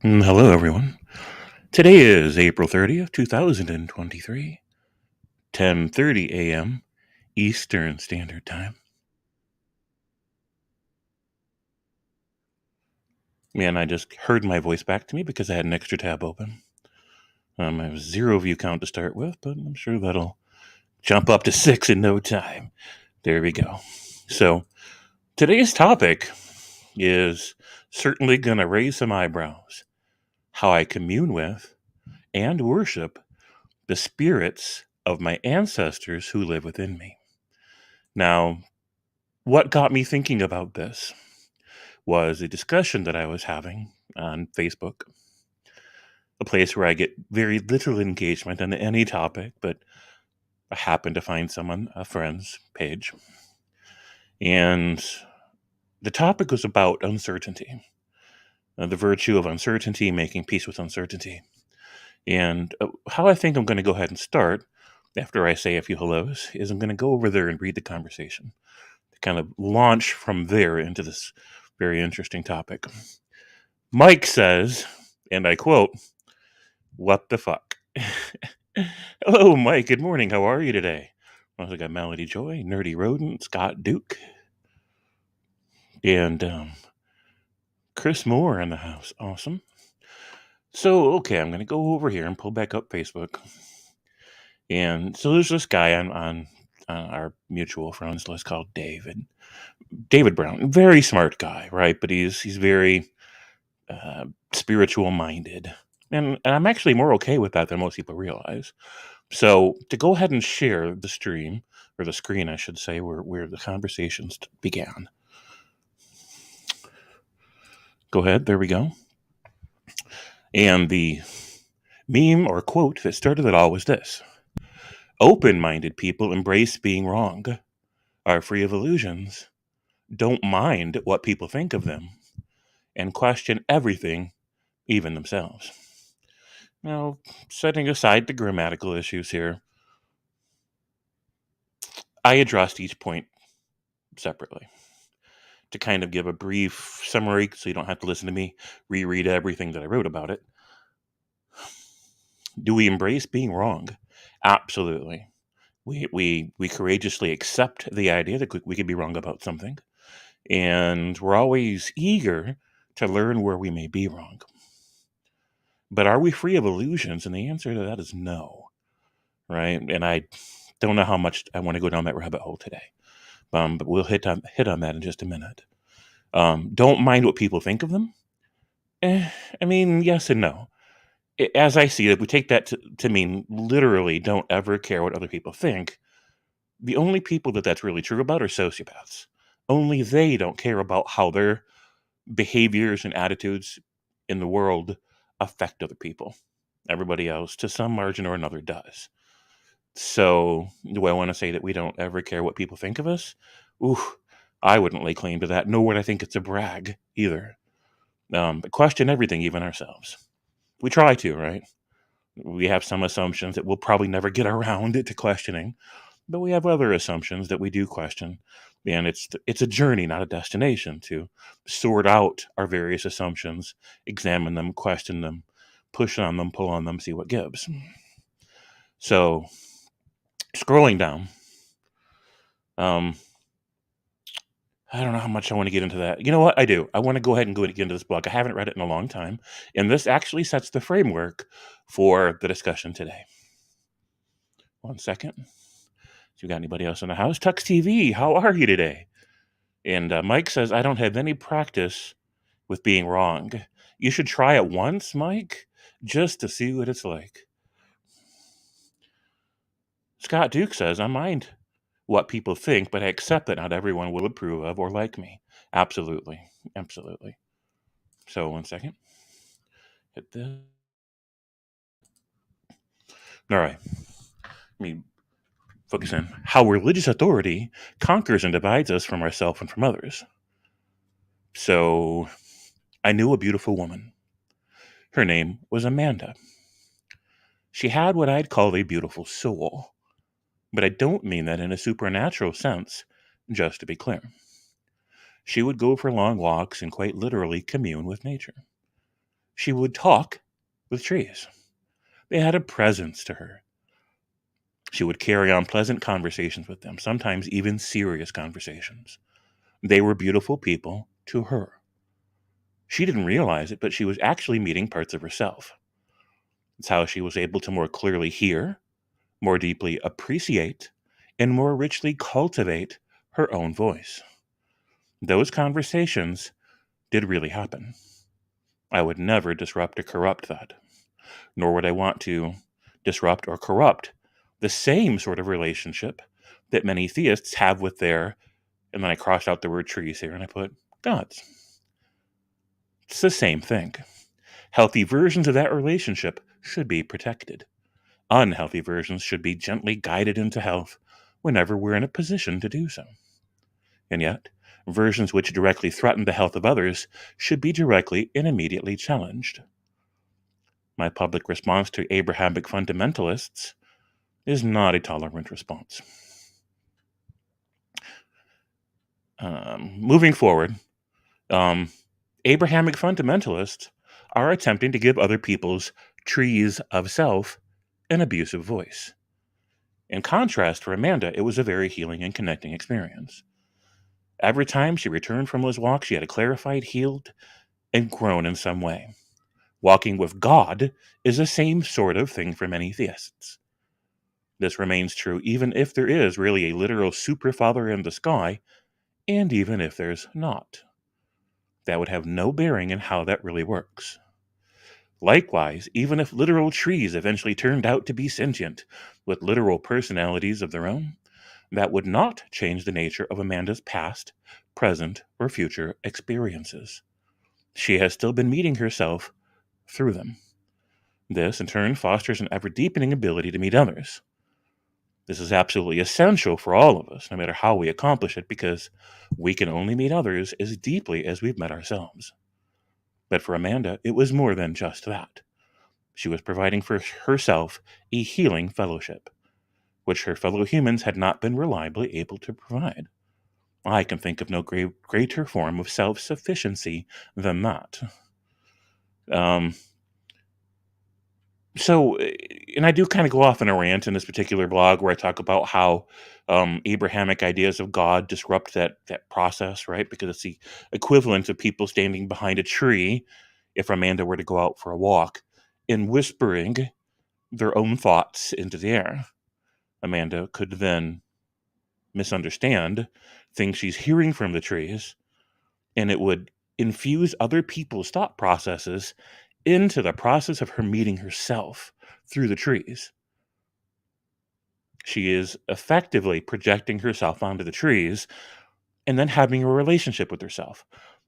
Hello, everyone. Today is April 30th, 2023, 10:30 a.m. Eastern Standard Time. And I just heard my voice back to me because I had an extra tab open. I have 0 view count to start with, but I'm sure that'll jump up to 6 in no time. There we go. So, today's topic is certainly going to raise some eyebrows. How I commune with and worship the spirits of my ancestors who live within me. Now, what got me thinking about this was a discussion that I was having on Facebook, a place where I get very little engagement on any topic, but I happened to find a friend's page. And the topic was about uncertainty, the virtue of uncertainty, making peace with uncertainty. And how I think I'm going to go ahead and start after I say a few hellos is I'm going to go over there and read the conversation to kind of launch from there into this very interesting topic. Mike says, and I quote, "What the fuck?" Hello, Mike. Good morning. How are you today? I got Melody Joy, Nerdy Rodent, Scott Duke, and Chris Moore in the house. Awesome. So, okay, I'm going to go over here and pull back up Facebook. And so there's this guy on our mutual friends list called David Brown. Very smart guy, right? But he's very spiritual minded. And I'm actually more okay with that than most people realize. So to go ahead and share the stream, or the screen, I should say, where the conversations began. Go ahead. There we go. And the meme or quote that started it all was this: open-minded people embrace being wrong, are free of illusions, don't mind what people think of them, and question everything, even themselves. Now, setting aside the grammatical issues here, I addressed each point separately to kind of give a brief summary so you don't have to listen to me reread everything that I wrote about it. Do we embrace being wrong? Absolutely. We courageously accept the idea that we could be wrong about something, and we're always eager to learn where we may be wrong. But are we free of illusions? And the answer to that is no, right? And I don't know how much I want to go down that rabbit hole today, but we'll hit on that in just a minute. Don't mind what people think of them. I mean, yes and no. As I see it, if we take that to mean literally don't ever care what other people think, the only people that's really true about are sociopaths. Only they don't care about how their behaviors and attitudes in the world affect other people. Everybody else, to some margin or another, does. So, do I want to say that we don't ever care what people think of us? Ooh, I wouldn't lay claim to that, nor would I think it's a brag either. But question everything, even ourselves. We try to, right? We have some assumptions that we'll probably never get around to questioning, but we have other assumptions that we do question. And it's a journey, not a destination, to sort out our various assumptions, examine them, question them, push on them, pull on them, see what gives. So, scrolling down, um, I don't know how much I want to get into that. You know what? I do. I want to go ahead and get into this book. I haven't read it in a long time, and this actually sets the framework for the discussion today. 1 second. If you got anybody else in the house, Tux TV, how are you today? And Mike says, I don't have any practice with being wrong. You should try it once, Mike, just to see what it's like. Scott Duke says, I mind what people think, but I accept that not everyone will approve of or like me. Absolutely. Absolutely. So 1 second. Hit this. All right. Let me focus in. How religious authority conquers and divides us from ourselves and from others. So I knew a beautiful woman. Her name was Amanda. She had what I'd call a beautiful soul, but I don't mean that in a supernatural sense, just to be clear. She would go for long walks and quite literally commune with nature. She would talk with trees. They had a presence to her. She would carry on pleasant conversations with them, sometimes even serious conversations. They were beautiful people to her. She didn't realize it, but she was actually meeting parts of herself. It's how she was able to more clearly hear, more deeply appreciate, and more richly cultivate her own voice. Those conversations did really happen. I would never disrupt or corrupt that, nor would I want to disrupt or corrupt the same sort of relationship that many theists have with their, and then I crossed out the word trees here and I put gods. It's the same thing. Healthy versions of that relationship should be protected. Unhealthy versions should be gently guided into health whenever we're in a position to do so. And yet, versions which directly threaten the health of others should be directly and immediately challenged. My public response to Abrahamic fundamentalists is not a tolerant response. Moving forward, Abrahamic fundamentalists are attempting to give other people's trees of self an abusive voice. In contrast, for Amanda, it was a very healing and connecting experience. Every time she returned from those walks, she had clarified, healed, and grown in some way. Walking with God is the same sort of thing for many theists. This remains true even if there is really a literal superfather in the sky, and even if there's not. That would have no bearing in how that really works. Likewise, even if literal trees eventually turned out to be sentient, with literal personalities of their own, that would not change the nature of Amanda's past, present, or future experiences. She has still been meeting herself through them. This, in turn, fosters an ever-deepening ability to meet others. This is absolutely essential for all of us, no matter how we accomplish it, because we can only meet others as deeply as we've met ourselves. But for Amanda, it was more than just that. She was providing for herself a healing fellowship, which her fellow humans had not been reliably able to provide. I can think of no greater form of self-sufficiency than that. And I do kind of go off in a rant in this particular blog where I talk about how Abrahamic ideas of God disrupt that process, right? Because it's the equivalent of people standing behind a tree if Amanda were to go out for a walk and whispering their own thoughts into the air. Amanda could then misunderstand things she's hearing from the trees, and it would infuse other people's thought processes into the process of her meeting herself through the trees. She is effectively projecting herself onto the trees and then having a relationship with herself.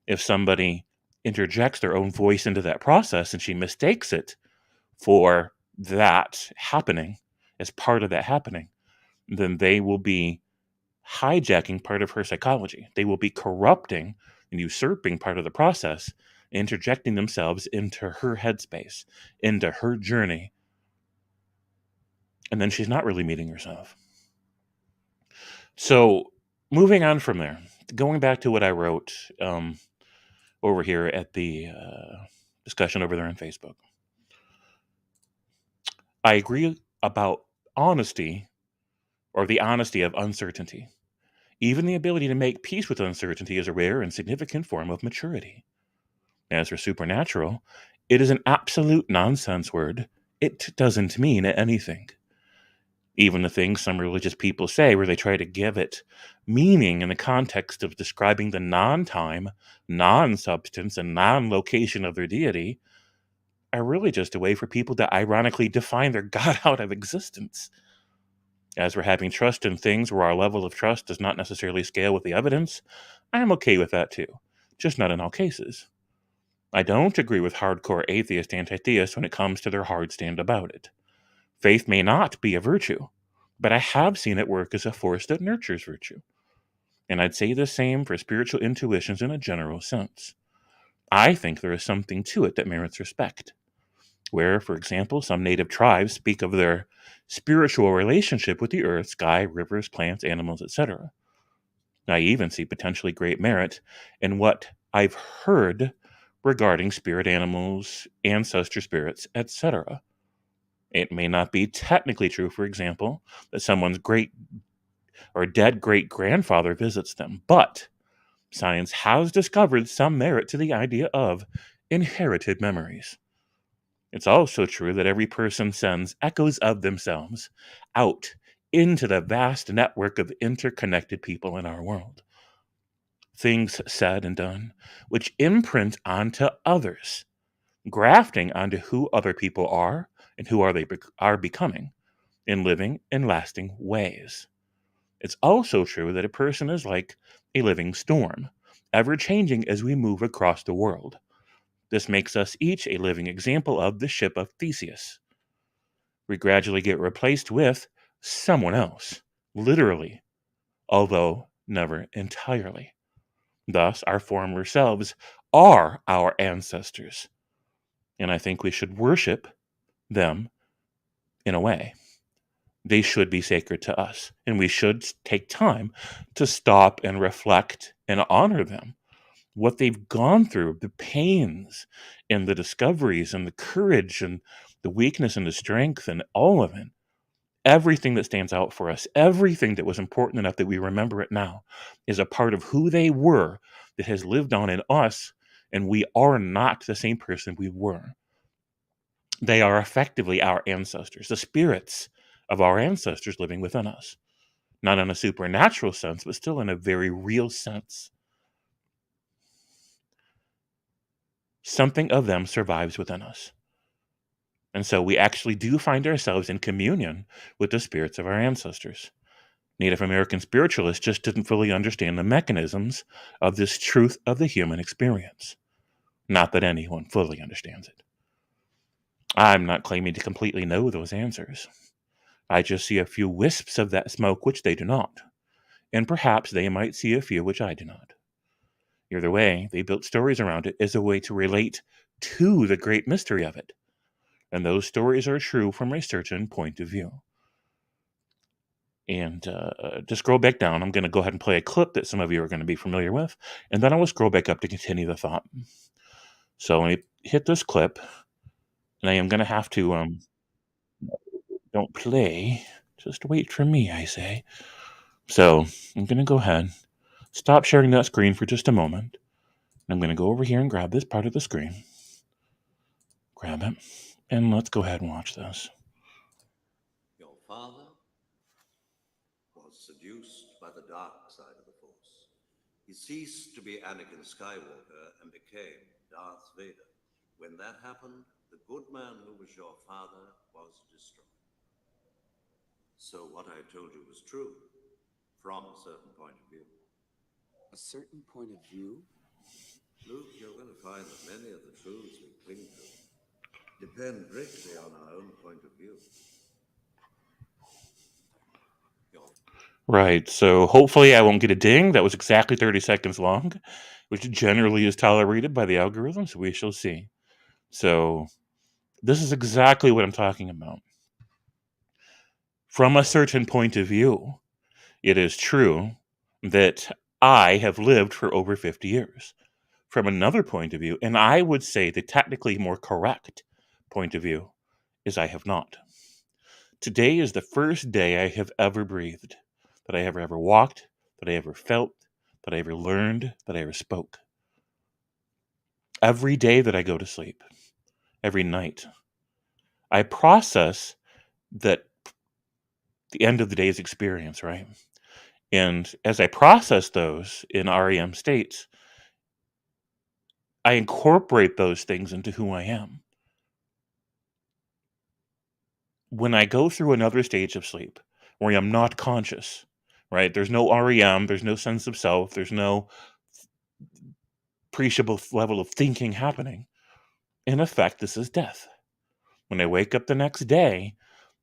If somebody interjects their own voice into that process and she mistakes it for that happening, as part of that happening, then they will be hijacking part of her psychology. They will be corrupting and usurping part of the process, interjecting themselves into her headspace, into her journey. And then she's not really meeting herself. So, moving on from there, going back to what I wrote over here at the discussion over there on Facebook. I agree about honesty, or the honesty of uncertainty. Even the ability to make peace with uncertainty is a rare and significant form of maturity. As for supernatural, it is an absolute nonsense word. It doesn't mean anything. Even the things some religious people say where they try to give it meaning in the context of describing the non-time, non-substance, and non-location of their deity are really just a way for people to ironically define their God out of existence. As we're having trust in things where our level of trust does not necessarily scale with the evidence, I'm okay with that too, just not in all cases. I don't agree with hardcore atheist anti-theists when it comes to their hard stand about it. Faith may not be a virtue, but I have seen it work as a force that nurtures virtue. And I'd say the same for spiritual intuitions in a general sense. I think there is something to it that merits respect. Where, for example, some native tribes speak of their spiritual relationship with the earth, sky, rivers, plants, animals, etc. I even see potentially great merit in what I've heard regarding spirit animals, ancestor spirits, etc. It may not be technically true, for example, that someone's great or dead great grandfather visits them, but science has discovered some merit to the idea of inherited memories. It's also true that every person sends echoes of themselves out into the vast network of interconnected people in our world. Things said and done which imprint onto others, grafting onto who other people are and who are becoming in living and lasting ways. It's also true that a person is like a living storm, ever changing as we move across the world. This makes us each a living example of the ship of Theseus. We gradually get replaced with someone else, literally, although never entirely. Thus, our former selves are our ancestors, and I think we should worship them in a way. They should be sacred to us, and we should take time to stop and reflect and honor them. What they've gone through, the pains and the discoveries and the courage and the weakness and the strength and all of it, everything that stands out for us, everything that was important enough that we remember it now, is a part of who they were that has lived on in us, and we are not the same person we were. They are effectively our ancestors, the spirits of our ancestors living within us. Not in a supernatural sense, but still in a very real sense. Something of them survives within us. And so we actually do find ourselves in communion with the spirits of our ancestors. Native American spiritualists just didn't fully understand the mechanisms of this truth of the human experience. Not that anyone fully understands it. I'm not claiming to completely know those answers. I just see a few wisps of that smoke which they do not, and perhaps they might see a few which I do not. Either way, they built stories around it as a way to relate to the great mystery of it, and those stories are true from a certain point of view. And to scroll back down, I'm going to go ahead and play a clip that some of you are going to be familiar with, and then I will scroll back up to continue the thought. So let me hit this clip, and I am going to have to, don't play, just wait for me, I say. So I'm going to go ahead, stop sharing that screen for just a moment. I'm going to go over here and grab this part of the screen. Grab it, and let's go ahead and watch this. Your father was seduced by the dark side of the Force. He ceased to be Anakin Skywalker and became Darth Vader. When that happened, the good man who was your father was destroyed. So what I told you was true, from a certain point of view. A certain point of view? Luke, you're going to find that many of the truths we cling to depend greatly on our own point of view. Right, so hopefully I won't get a ding. That was exactly 30 seconds long, which generally is tolerated by the algorithm, so we shall see. So this is exactly what I'm talking about. From a certain point of view, it is true that I have lived for over 50 years. From another point of view, and I would say the technically more correct point of view, is I have not. Today is the first day I have ever breathed, that I have ever walked, that I ever felt, that I ever learned, that I ever spoke. Every day that I go to sleep, every night, I process that the end of the day's experience, right? And as I process those in REM states, I incorporate those things into who I am. When I go through another stage of sleep where I'm not conscious, right? There's no REM, there's no sense of self, there's no appreciable level of thinking happening. In effect, this is death. When I wake up the next day,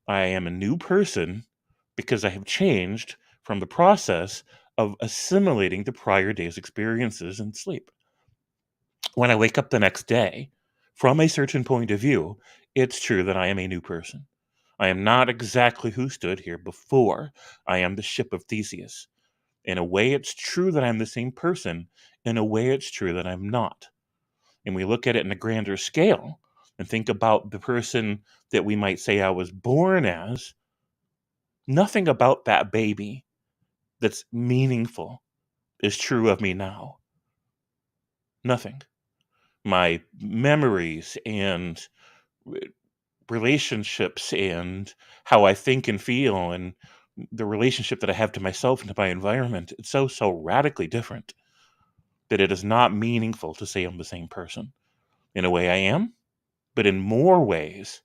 I am a new person because I have changed from the process of assimilating the prior day's experiences in sleep. When I wake up the next day, from a certain point of view, it's true that I am a new person. I am not exactly who stood here before. I am the ship of Theseus. In a way, it's true that I'm the same person. In a way, it's true that I'm not. and we look at it in a grander scale and think about the person that we might say I was born as, nothing about that baby that's meaningful is true of me now. Nothing. My memories and relationships and how I think and feel and the relationship that I have to myself and to my environment, it's so radically different that it is not meaningful to say I'm the same person. In a way I am, but in more ways,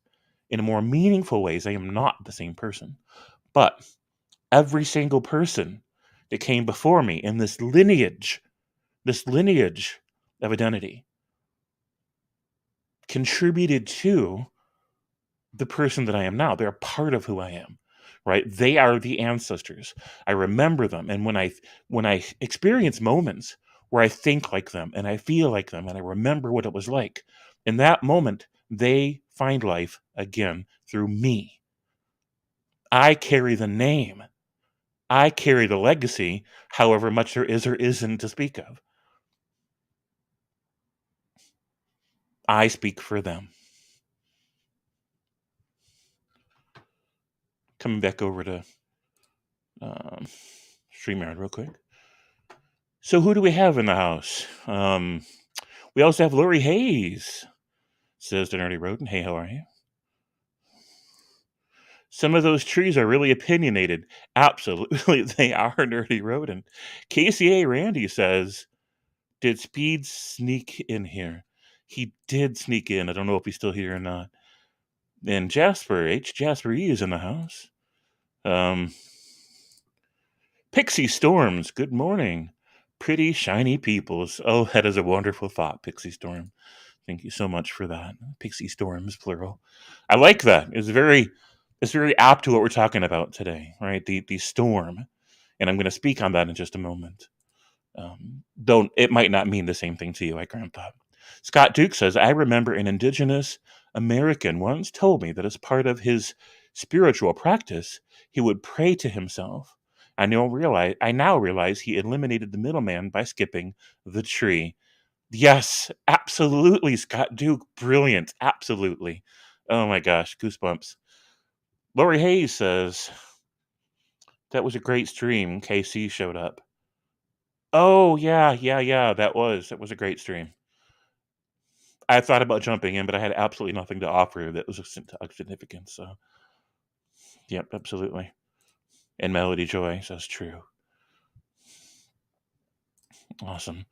in more meaningful ways, I am not the same person. But every single person that came before me in this lineage of identity contributed to the person that I am now. They're a part of who I am, right? They are the ancestors. I remember them, and when I experience moments where I think like them and I feel like them and I remember what it was like, in that moment they find life again through me. I carry the name. I carry the legacy, however much there is or isn't to speak of. I speak for them. Coming back over to um, StreamYard real quick. So who do we have in the house? We also have Lori Hayes, says the Nerdy Rodent. Hey, how are you? Some of those trees are really opinionated. Absolutely, they are, Nerdy Rodent. KCA Randy says, did Speed sneak in here? He did sneak in. I don't know if he's still here or not. And Jasper E is in the house. Pixie Storms, good morning. Pretty shiny peoples. Oh, that is a wonderful thought, Pixie Storm. Thank you so much for that. Pixie Storms, plural. I like that. It's very apt to what we're talking about today, right? The storm. And I'm going to speak on that in just a moment. Though it might not mean the same thing to you, I grant that. Scott Duke says, I remember an indigenous American once told me that as part of his spiritual practice, he would pray to himself. I now realize he eliminated the middleman by skipping the tree. Yes, absolutely, Scott Duke. Brilliant. Absolutely. Oh my gosh, goosebumps. Lori Hayes says, that was a great stream. KC showed up. Oh, yeah. That was a great stream. I thought about jumping in, but I had absolutely nothing to offer that was of significance. So, yep, absolutely. And Melody Joy says true. Awesome.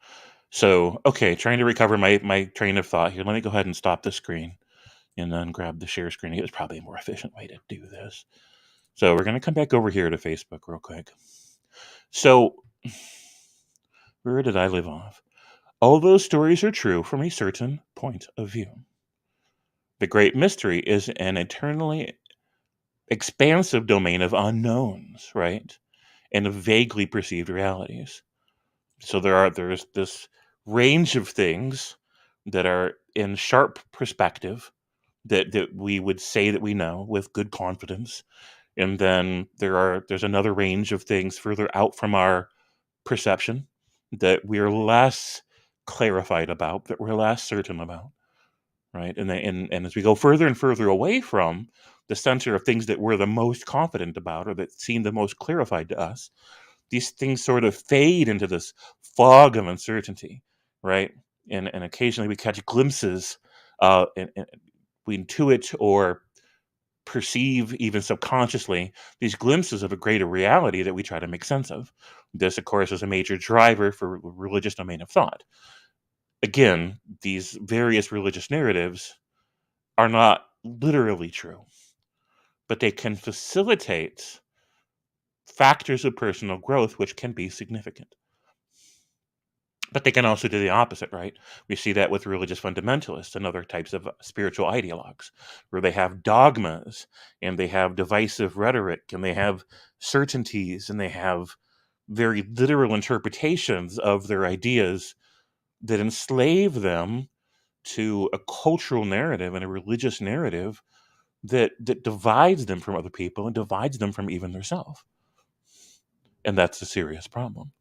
So, okay, trying to recover my train of thought here. Let me go ahead and stop the screen and then grab the share screen. It was probably a more efficient way to do this. So we're going to come back over here to Facebook real quick. So, where did I live off? All those stories are true from a certain point of view. The great mystery is an eternally expansive domain of unknowns, right? And of vaguely perceived realities. So there's this range of things that are in sharp perspective that we would say that we know with good confidence. And then there's another range of things further out from our perception that we're less clarified about, that we're less certain about, right? And as we go further and further away from the center of things that we're the most confident about or that seem the most clarified to us, these things sort of fade into this fog of uncertainty, right? And occasionally we catch glimpses, and we intuit or perceive even subconsciously these glimpses of a greater reality that we try to make sense of. This, of course, is a major driver for religious domain of thought. Again, these various religious narratives are not literally true, but they can facilitate factors of personal growth which can be significant. But they can also do the opposite, right? We see that with religious fundamentalists and other types of spiritual ideologues, where they have dogmas and they have divisive rhetoric and they have certainties and they have very literal interpretations of their ideas that enslave them to a cultural narrative and a religious narrative that divides them from other people and divides them from even themselves. And that's a serious problem.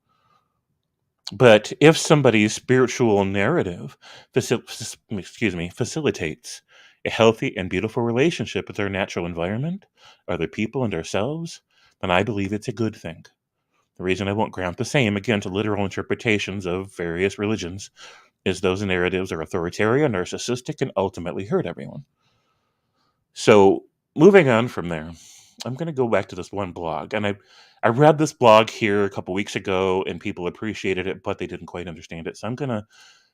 But if somebody's spiritual narrative facilitates a healthy and beautiful relationship with their natural environment, other people, and ourselves, then I believe it's a good thing. The reason I won't grant the same, again, to literal interpretations of various religions is those narratives are authoritarian, narcissistic, and ultimately hurt everyone. So, moving on from there, I'm going to go back to this one blog. And I read this blog here a couple weeks ago, and people appreciated it, but they didn't quite understand it. So, I'm going to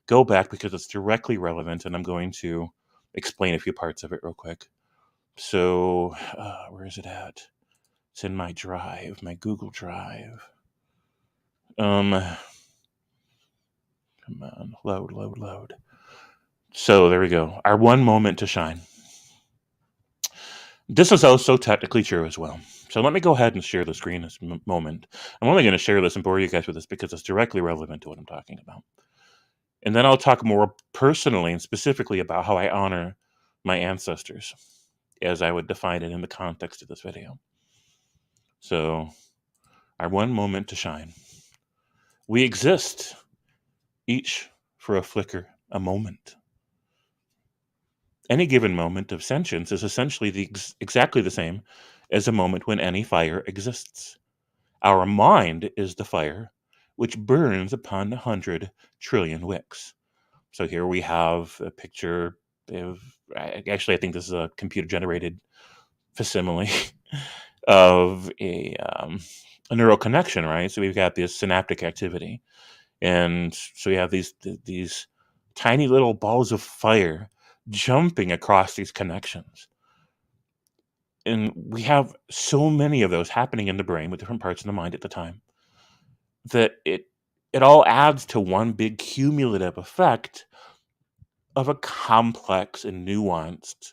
go back because it's directly relevant, and I'm going to explain a few parts of it real quick. So, where is it at? It's in my drive, my Google Drive. Come on, load. So there we go. Our one moment to shine. This is also technically true as well. So let me go ahead and share the screen this moment. I'm only going to share this and bore you guys with this because it's directly relevant to what I'm talking about. And then I'll talk more personally and specifically about how I honor my ancestors, as I would define it in the context of this video. So, our one moment to shine. We exist, each for a flicker, a moment. Any given moment of sentience is essentially exactly the same as a moment when any fire exists. Our mind is the fire which burns upon 100 trillion wicks. So here we have a picture of, actually, I think this is a computer generated facsimile of a neural connection, right? So we've got this synaptic activity. And so we have these tiny little balls of fire jumping across these connections. And we have so many of those happening in the brain with different parts of the mind at the time that it all adds to one big cumulative effect of a complex and nuanced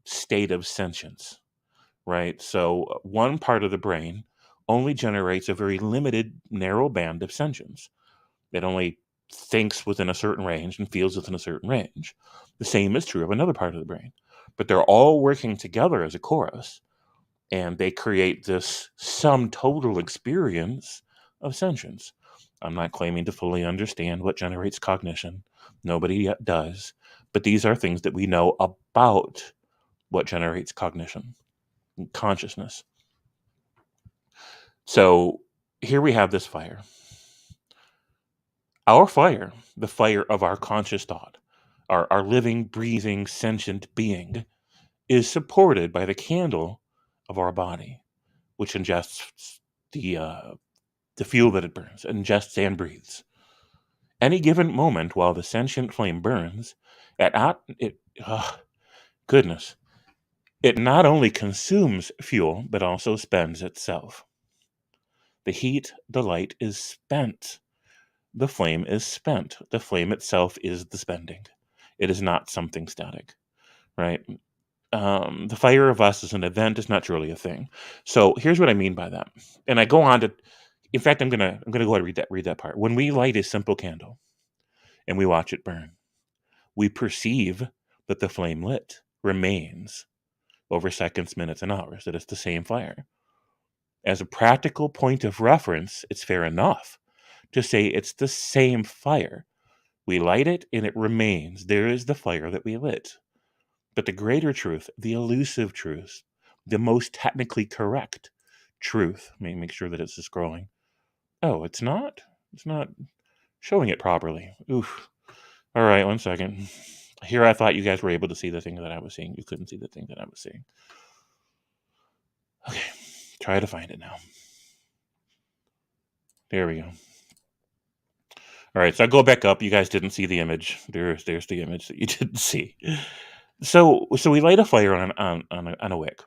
state of sentience, right? So one part of the brain only generates a very limited, narrow band of sentience. It only thinks within a certain range and feels within a certain range. The same is true of another part of the brain. But they're all working together as a chorus, and they create this sum total experience of sentience. I'm not claiming to fully understand what generates cognition. Nobody yet does. But these are things that we know about what generates cognition, consciousness. So here we have this fire. Our fire, the fire of our conscious thought, our living, breathing, sentient being, is supported by the candle of our body, which ingests the fuel that it burns, ingests and breathes. Any given moment while the sentient flame burns, goodness, it not only consumes fuel, but also spends itself. The heat, the light is spent. The flame is spent. The flame itself is the spending. It is not something static, right? The fire of us as an event is not truly a thing. So here's what I mean by that. And I go on to, in fact, I'm gonna go ahead and read that part. When we light a simple candle and we watch it burn, we perceive that the flame lit remains over seconds, minutes, and hours. That it's the same fire. As a practical point of reference, it's fair enough to say it's the same fire. We light it and it remains. There is the fire that we lit. But the greater truth, the elusive truth, the most technically correct truth, let me make sure that it's scrolling. Oh, it's not? It's not showing it properly. Oof. All right, one second. Here I thought you guys were able to see the thing that I was seeing. You couldn't see the thing that I was seeing. Okay, try to find it now. There we go. All right, so I go back up. You guys didn't see the image. There's the image that you didn't see. So we light a fire on a wick.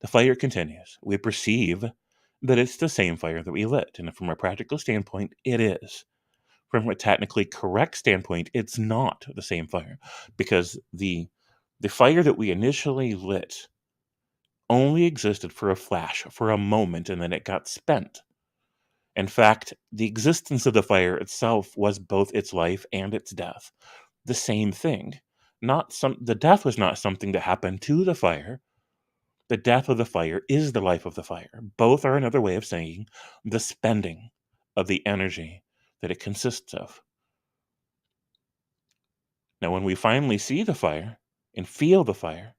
The fire continues. We perceive that it's the same fire that we lit, and from a practical standpoint, it is. From a technically correct standpoint, it's not the same fire, because the fire that we initially lit only existed for a flash, for a moment, and then it got spent. In fact, the existence of the fire itself was both its life and its death. The same thing. The death was not something that happened to the fire. The death of the fire is the life of the fire. Both are another way of saying the spending of the energy that it consists of. Now, when we finally see the fire and feel the fire,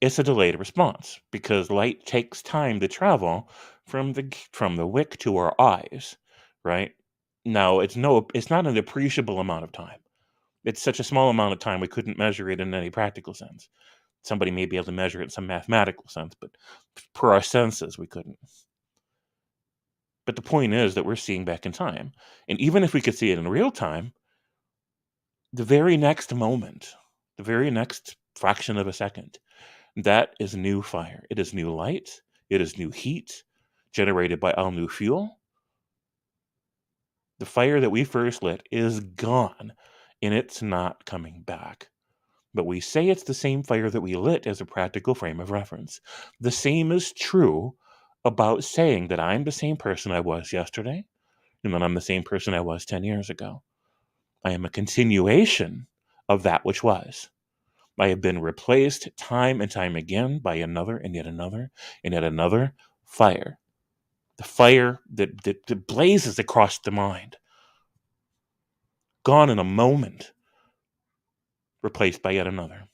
it's a delayed response because light takes time to travel from the wick to our eyes, right? Now, it's not an appreciable amount of time. It's such a small amount of time we couldn't measure it in any practical sense. Somebody may be able to measure it in some mathematical sense, but per our senses, we couldn't. But the point is that we're seeing back in time. And even if we could see it in real time, the very next moment, the very next fraction of a second, that is new fire. It is new light. It is new heat generated by all new fuel. The fire that we first lit is gone, and it's not coming back. But we say it's the same fire that we lit as a practical frame of reference. The same is true about saying that I'm the same person I was yesterday, and that I'm the same person I was 10 years ago. I am a continuation of that which was. I have been replaced time and time again by another and yet another and yet another fire. The fire that blazes across the mind. Gone in a moment, replaced by yet another.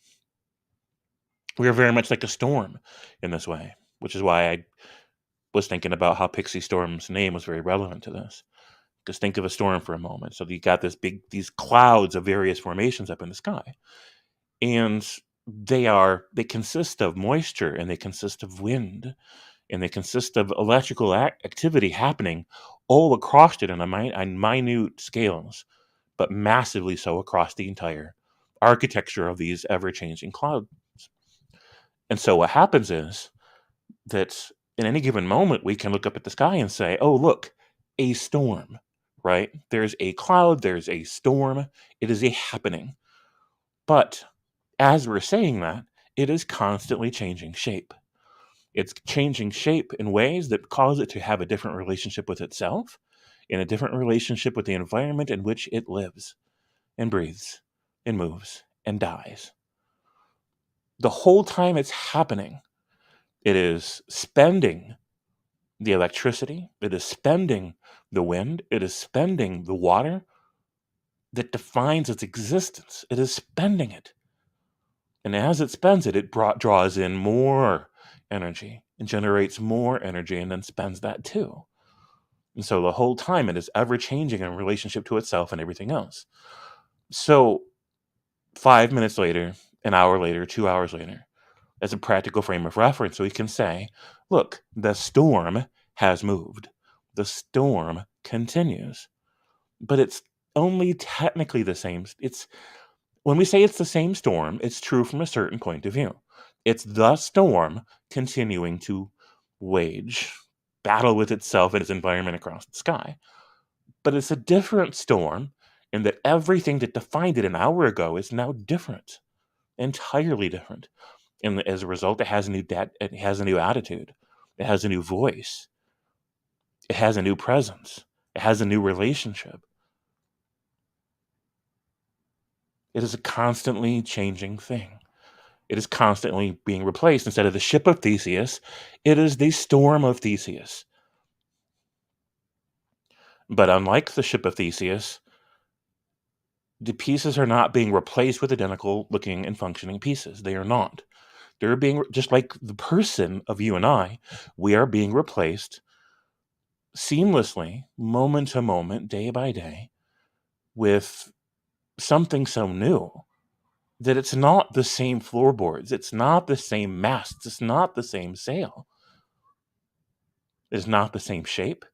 We are very much like a storm in this way, which is why I was thinking about how Pixie Storm's name was very relevant to this. Just think of a storm for a moment. So you got these clouds of various formations up in the sky. And they consist of moisture, and they consist of wind, and they consist of electrical activity happening all across it on minute scales, but massively so across the entire architecture of these ever-changing clouds. And so what happens is that in any given moment, we can look up at the sky and say, oh, look, a storm, right? There's a cloud, there's a storm, it is a happening. But as we're saying that, it is constantly changing shape. It's changing shape in ways that cause it to have a different relationship with itself, and a different relationship with the environment in which it lives and breathes and moves and dies. The whole time it's happening, it is spending the electricity, it is spending the wind, it is spending the water that defines its existence. It is spending it. And as it spends it, it draws in more energy and generates more energy and then spends that too. And so the whole time it is ever changing in relationship to itself and everything else. So 5 minutes later, an hour later, 2 hours later, as a practical frame of reference, we can say, look, the storm has moved. The storm continues. But it's only technically the same. When we say it's the same storm, it's true from a certain point of view. It's the storm continuing to wage battle with itself and its environment across the sky. But it's a different storm in that everything that defined it an hour ago is now different, entirely different. And as a result, it has a new it has a new attitude. It has a new voice. It has a new presence. It has a new relationship. It is a constantly changing thing. It is constantly being replaced. Instead of the ship of Theseus, it is the storm of Theseus. But unlike the ship of Theseus, the pieces are not being replaced with identical looking and functioning pieces. They are not. They're being, just like the person of you and I, we are being replaced seamlessly, moment to moment, day by day, with something so new that it's not the same floorboards, it's not the same masts, it's not the same sail. It is not the same shape.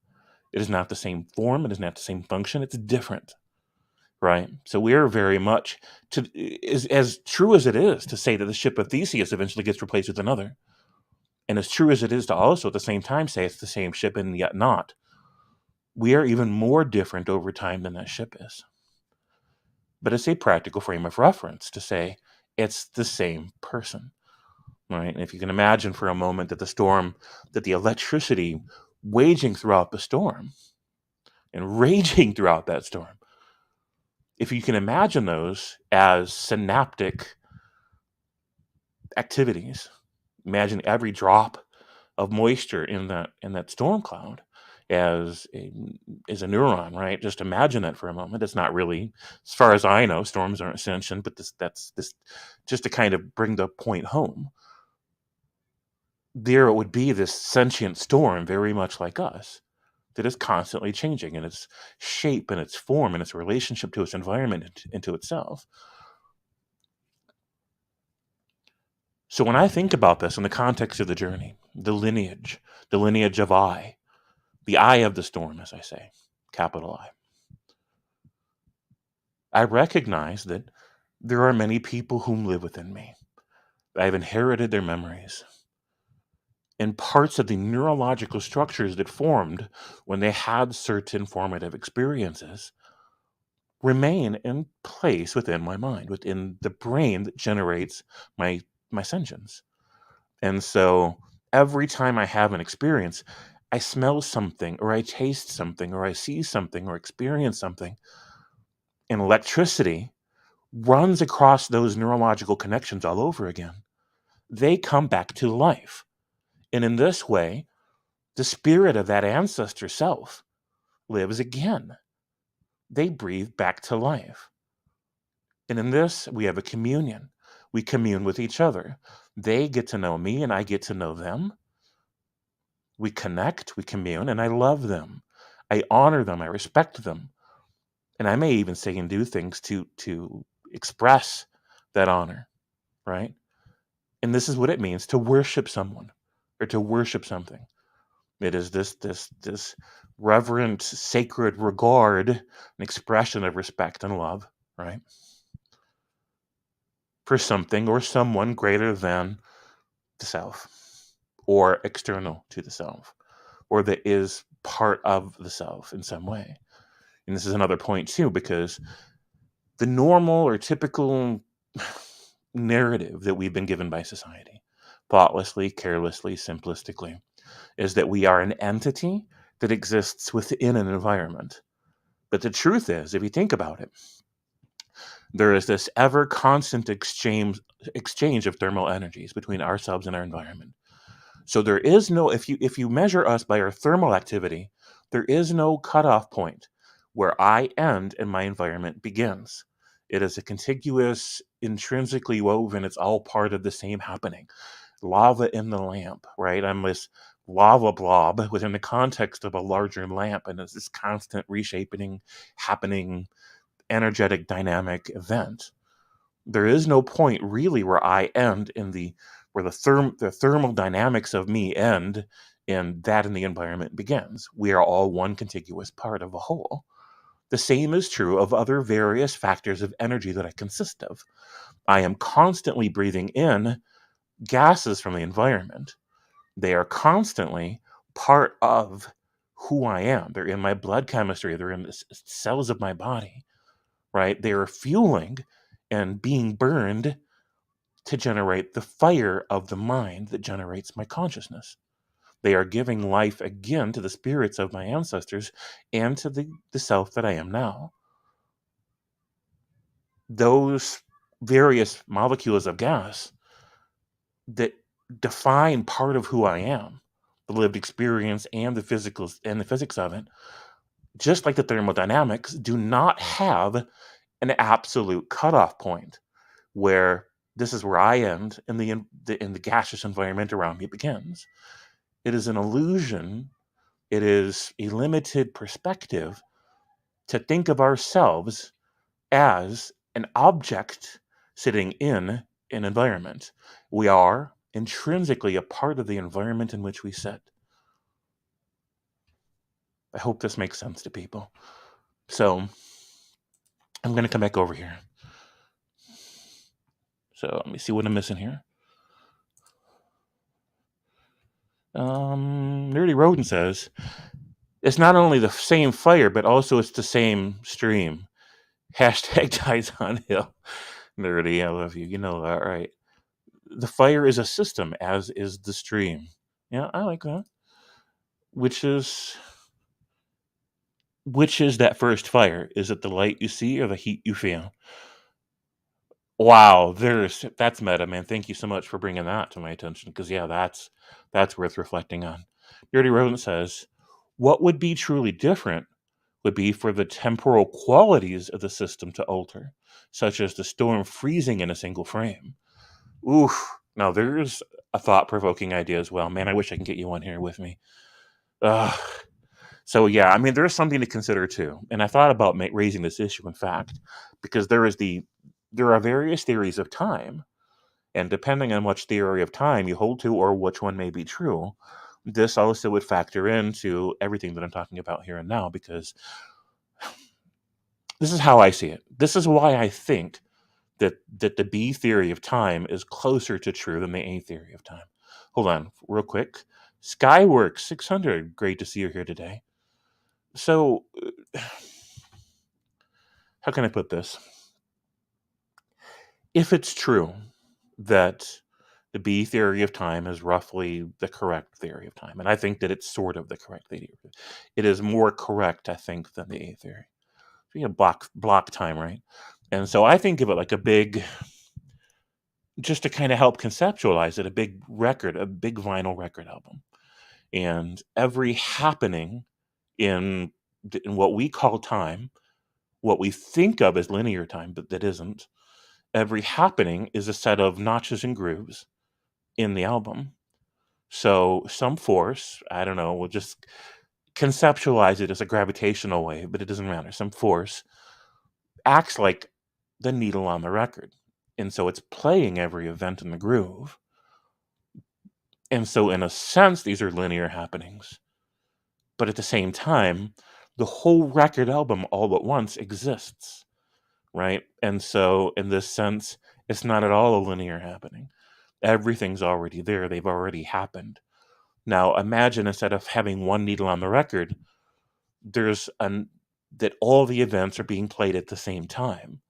It is not the same form. It is not the same function. It's different, right? So we are very much, as true as it is to say that the ship of Theseus eventually gets replaced with another, and as true as it is to also at the same time say it's the same ship and yet not, we are even more different over time than that ship is. But it's a practical frame of reference to say it's the same person, right? And if you can imagine for a moment that the electricity waging throughout the storm and raging throughout that storm, if you can imagine those as synaptic activities, imagine every drop of moisture in that storm cloud as a neuron, right? Just imagine that for a moment. It's not really, as far as I know, storms aren't sentient, but that's just to kind of bring the point home. There would be this sentient storm, very much like us, that is constantly changing in its shape and its form and its relationship to its environment and to itself. So when I think about this in the context of the journey, the lineage of I, the eye of the storm, as I say, capital I recognize that there are many people whom live within me. I've inherited their memories and parts of the neurological structures that formed when they had certain formative experiences remain in place within my mind, within the brain that generates my sentience. And so every time I have an experience, I smell something or I taste something or I see something or experience something, and electricity runs across those neurological connections all over again. They come back to life. And in this way, the spirit of that ancestor self lives again. They breathe back to life. And in this, we have a communion. We commune with each other. They get to know me and I get to know them. We connect, we commune, and I love them. I honor them, I respect them. And I may even say and do things to express that honor, right? And this is what it means to worship someone or to worship something. It is this reverent, sacred regard, an expression of respect and love, right? For something or someone greater than the self or external to the self or that is part of the self in some way. And this is another point too, because the normal or typical narrative that we've been given by society, thoughtlessly, carelessly, simplistically, is that we are an entity that exists within an environment. But the truth is, if you think about it, there is this ever constant exchange of thermal energies between ourselves and our environment. So there is no, if you measure us by our thermal activity, there is no cutoff point where I end and my environment begins. It is a contiguous, intrinsically woven, it's all part of the same happening. Lava in the lamp, right? I'm this lava blob within the context of a larger lamp, and it's this constant reshaping, happening, energetic, dynamic event. There is no point really where I end in where the thermal dynamics of me end and that in the environment begins. We are all one contiguous part of a whole. The same is true of other various factors of energy that I consist of. I am constantly breathing in gases from the environment. They are constantly part of who I am. They're in my blood chemistry, they're in the cells of my body, right? They are fueling and being burned to generate the fire of the mind that generates my consciousness. They are giving life again to the spirits of my ancestors and to the self that I am now. Those various molecules of gas that define part of who I am, the lived experience and the physicals and the physics of it, just like the thermodynamics, do not have an absolute cutoff point where this is where I end and the gaseous environment around me begins. It is an illusion. It is a limited perspective to think of ourselves as an object sitting in an environment. We are intrinsically a part of the environment in which we sit. I hope this makes sense to people. So I'm going to come back over here. So let me see what I'm missing here. Nerdy Rodent says, it's not only the same fire, but also it's the same stream. Hashtag ties on hill. Nerdy, I love you. You know that, right? The fire is a system, as is the stream. Yeah, I like that. Which is that first fire? Is it the light you see or the heat you feel? Wow, that's meta, man. Thank you so much for bringing that to my attention. Because yeah, that's worth reflecting on. Dirty Rodent says, What would be truly different would be for the temporal qualities of the system to alter, such as the storm freezing in a single frame. Oof. Now there's a thought-provoking idea as well. Man, I wish I can get you on here with me. Ugh. So yeah, I mean, there's something to consider too. And I thought about raising this issue, in fact, because there are various theories of time, and depending on which theory of time you hold to or which one may be true, this also would factor into everything that I'm talking about here and now, because this is how I see it. This is why I think that the B theory of time is closer to true than the A theory of time. Hold on, real quick. Skyworks 600, great to see you here today. So, how can I put this? If it's true that the B theory of time is roughly the correct theory of time, and I think that it's sort of the correct theory, it is more correct, I think, than the A theory. So you have block time, right? And so I think of it like a big, just to kind of help conceptualize it, a big record, a big vinyl record album. And every happening in what we call time, what we think of as linear time, but that isn't, every happening is a set of notches and grooves in the album. So some force, I don't know, we'll just conceptualize it as a gravitational wave, but it doesn't matter. Some force acts like the needle on the record. And so it's playing every event in the groove. And so, in a sense, these are linear happenings. But at the same time, the whole record album all at once exists, right? And so, in this sense, it's not at all a linear happening. Everything's already there, they've already happened. Now, imagine instead of having one needle on the record, there's that all the events are being played at the same time,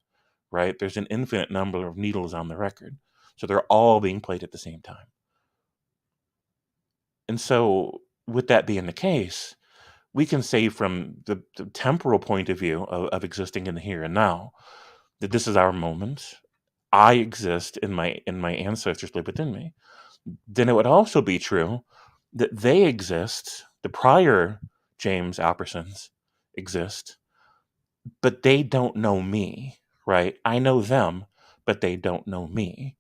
right? There's an infinite number of needles on the record. So they're all being played at the same time. And so, with that being the case, we can say from the temporal point of view of existing in the here and now that this is our moment. I exist in my ancestors live within me. Then it would also be true that they exist, the prior James Alpersons exist, but they don't know me, right? I know them, but they don't know me.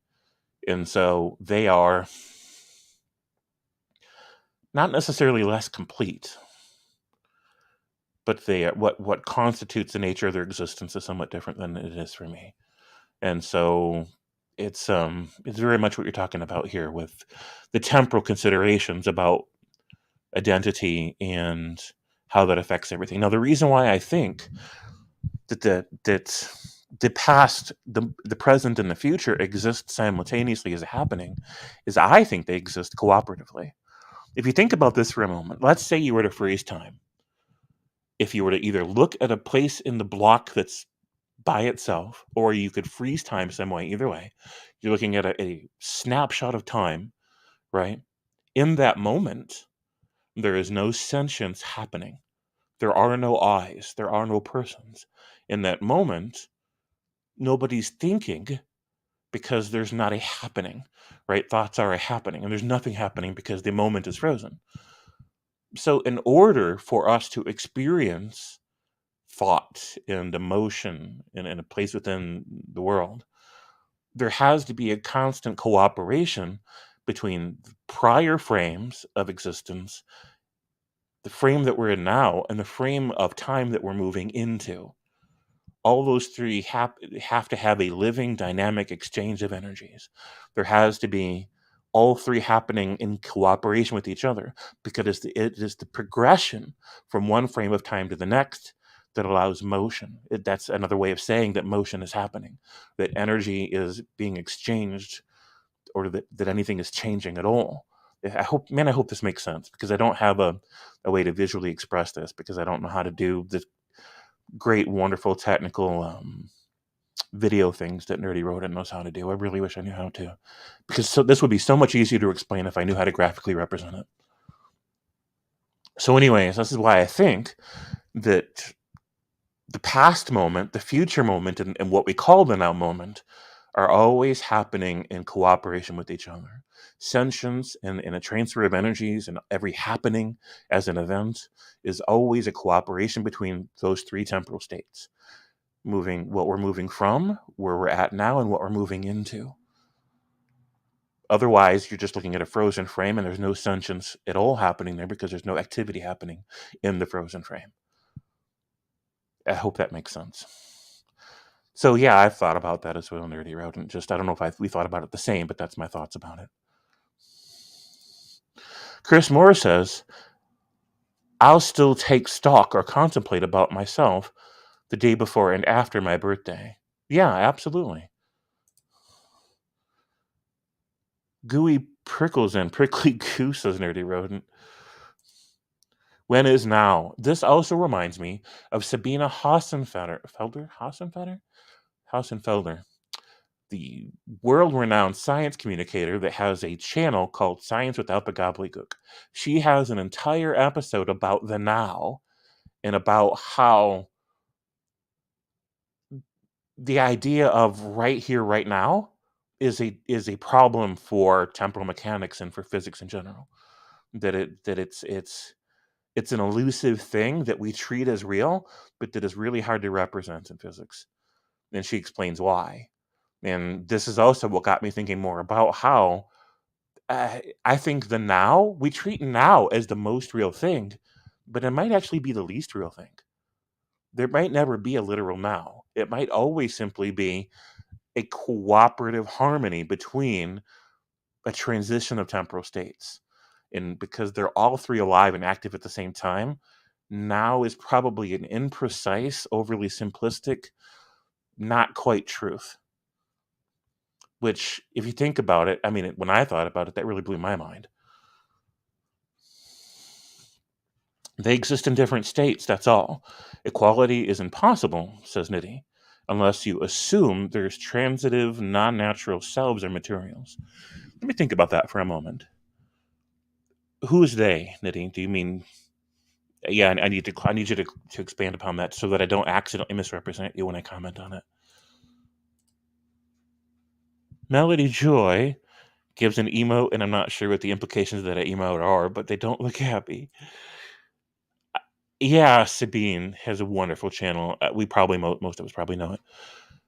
And so they are not necessarily less complete, but they are, what constitutes the nature of their existence is somewhat different than it is for me. And so it's very much what you're talking about here with the temporal considerations about identity and how that affects everything. Now, the reason why I think that the past, the present, and the future exist simultaneously as a happening is I think they exist cooperatively. If you think about this for a moment, let's say you were to freeze time. If you were to either look at a place in the block that's by itself, or you could freeze time some way, either way, you're looking at a snapshot of time, right? In that moment, there is no sentience happening. There are no eyes. There are no persons. In that moment, nobody's thinking because there's not a happening, right? Thoughts are a happening, and there's nothing happening because the moment is frozen. So, in order for us to experience thought and emotion in a place within the world, there has to be a constant cooperation between the prior frames of existence, the frame that we're in now, and the frame of time that we're moving into. All those three have to have a living, dynamic exchange of energies. There has to be all three happening in cooperation with each other, because it is the progression from one frame of time to the next that allows motion. That's another way of saying that motion is happening, that energy is being exchanged, or that anything is changing at all. I hope this makes sense, because I don't have a way to visually express this, because I don't know how to do this great, wonderful technical video things that Nerdy Rodent knows how to do. I really wish I knew how to, because this would be so much easier to explain if I knew how to graphically represent it. So anyways, this is why I think that the past moment, the future moment, and what we call the now moment are always happening in cooperation with each other. Sentience and a transfer of energies and every happening as an event is always a cooperation between those three temporal states. Moving what we're moving from, where we're at now, and what we're moving into. Otherwise, you're just looking at a frozen frame and there's no sentience at all happening there because there's no activity happening in the frozen frame. I hope that makes sense. So yeah, I've thought about that as well, Nerdy Rodent. Just I don't know if we thought about it the same, but that's my thoughts about it. Chris Moore says, I'll still take stock or contemplate about myself the day before and after my birthday. Yeah, absolutely. Gooey prickles and prickly goose, says Nerdy Rodent. When is now? This also reminds me of Sabina Hassenfelder, the world-renowned science communicator that has a channel called Science Without the Gobbledygook. She has an entire episode about the now and about how the idea of right here, right now is a problem for temporal mechanics and for physics in general. It's an elusive thing that we treat as real, but that is really hard to represent in physics. And she explains why. And this is also what got me thinking more about how I think the now, we treat now as the most real thing, but it might actually be the least real thing. There might never be a literal now. It might always simply be a cooperative harmony between a transition of temporal states. And because they're all three alive and active at the same time, now is probably an imprecise, overly simplistic, not quite truth. Which, if you think about it, I mean, when I thought about it, that really blew my mind. They exist in different states, that's all. Equality is impossible, says Nidhi, unless you assume there's transitive, non-natural selves or materials. Let me think about that for a moment. Who is they, Nidhi? Do you mean... Yeah, I need you to expand upon that so that I don't accidentally misrepresent you when I comment on it. Melody Joy gives an emote, and I'm not sure what the implications of that emote are, but they don't look happy. Yeah, Sabine has a wonderful channel. We probably most of us probably know it.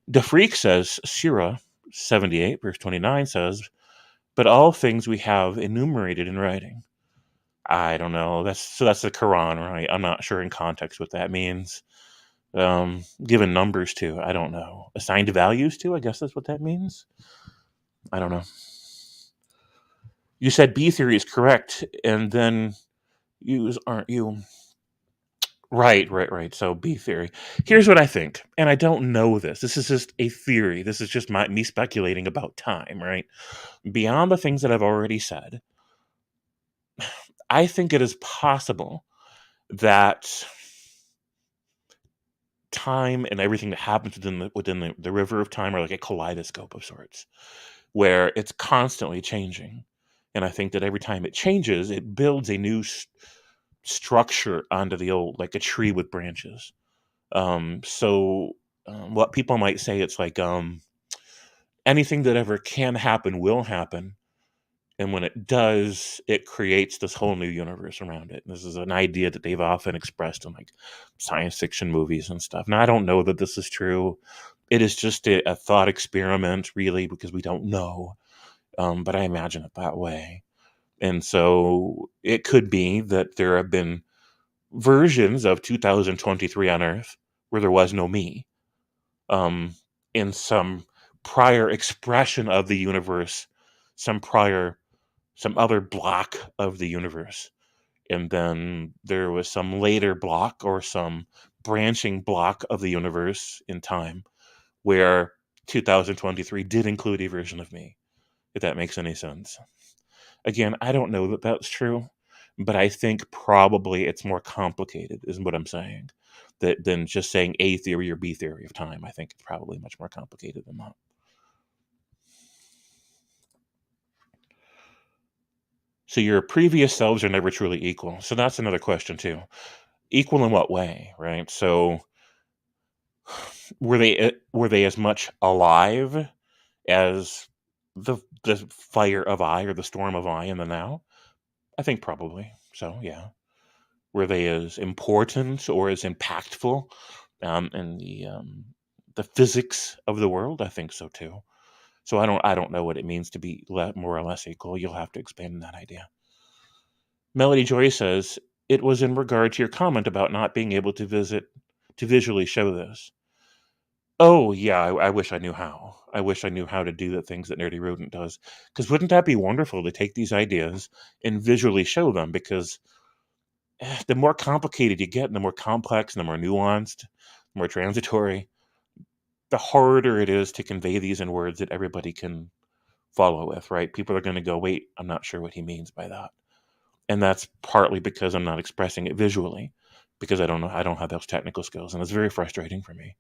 The Freak says, Sirah 78 verse 29 says, but all things we have enumerated in writing. I don't know. That's the Quran, right? I'm not sure in context what that means. Given numbers to, I don't know. Assigned values to, I guess that's what that means. I don't know. You said B theory is correct, and then aren't you? Right. So B theory. Here's what I think, and I don't know this. This is just a theory. This is just me speculating about time, right? Beyond the things that I've already said, I think it is possible that time and everything that happens within the river of time are like a kaleidoscope of sorts, where it's constantly changing. And I think that every time it changes, it builds a new structure onto the old, like a tree with branches. What people might say, it's like anything that ever can happen will happen. And when it does, it creates this whole new universe around it. And this is an idea that they've often expressed in like science fiction movies and stuff. Now, I don't know that this is true. It is just a thought experiment, really, because we don't know. But I imagine it that way. And so it could be that there have been versions of 2023 on Earth where there was no me. In some prior expression of the universe, some other block of the universe. And then there was some later block or some branching block of the universe in time where 2023 did include a version of me, if that makes any sense. Again, I don't know that that's true, but I think probably it's more complicated, is what I'm saying, than just saying A theory or B theory of time. I think it's probably much more complicated than that. So your previous selves are never truly equal. So that's another question too. Equal in what way, right? So were they as much alive as the fire of I or the storm of I in the now? I think probably. So yeah. Were they as important or as impactful in the physics of the world? I think so too. So I don't know what it means to be more or less equal. You'll have to expand on that idea. Melody Joy says it was in regard to your comment about not being able to visually show this. Oh yeah, I wish I knew how. I wish I knew how to do the things that Nerdy Rodent does. Because wouldn't that be wonderful to take these ideas and visually show them? Because the more complicated you get, and the more complex, and the more nuanced, the more transitory, the harder it is to convey these in words that everybody can follow with, right? People are going to go, wait, I'm not sure what he means by that. And that's partly because I'm not expressing it visually, because I don't have those technical skills, and it's very frustrating for me.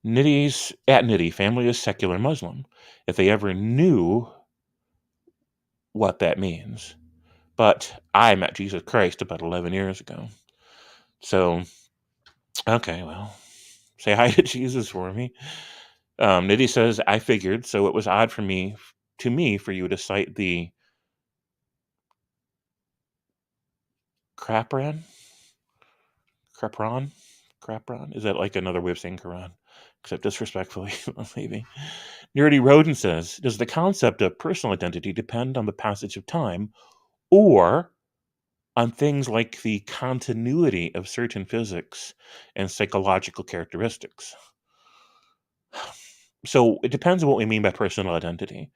Nitty family is secular Muslim. If they ever knew what that means. But I met Jesus Christ about 11 years ago. So, okay, well, say hi to Jesus for me. Nitty says, I figured, so it was odd for me, for you to cite the Crapran? Crapron? Crapron? Is that like another way of saying Quran? Except disrespectfully, maybe. Nerdy Rodent says, does the concept of personal identity depend on the passage of time or on things like the continuity of certain physics and psychological characteristics? So it depends on what we mean by personal identity.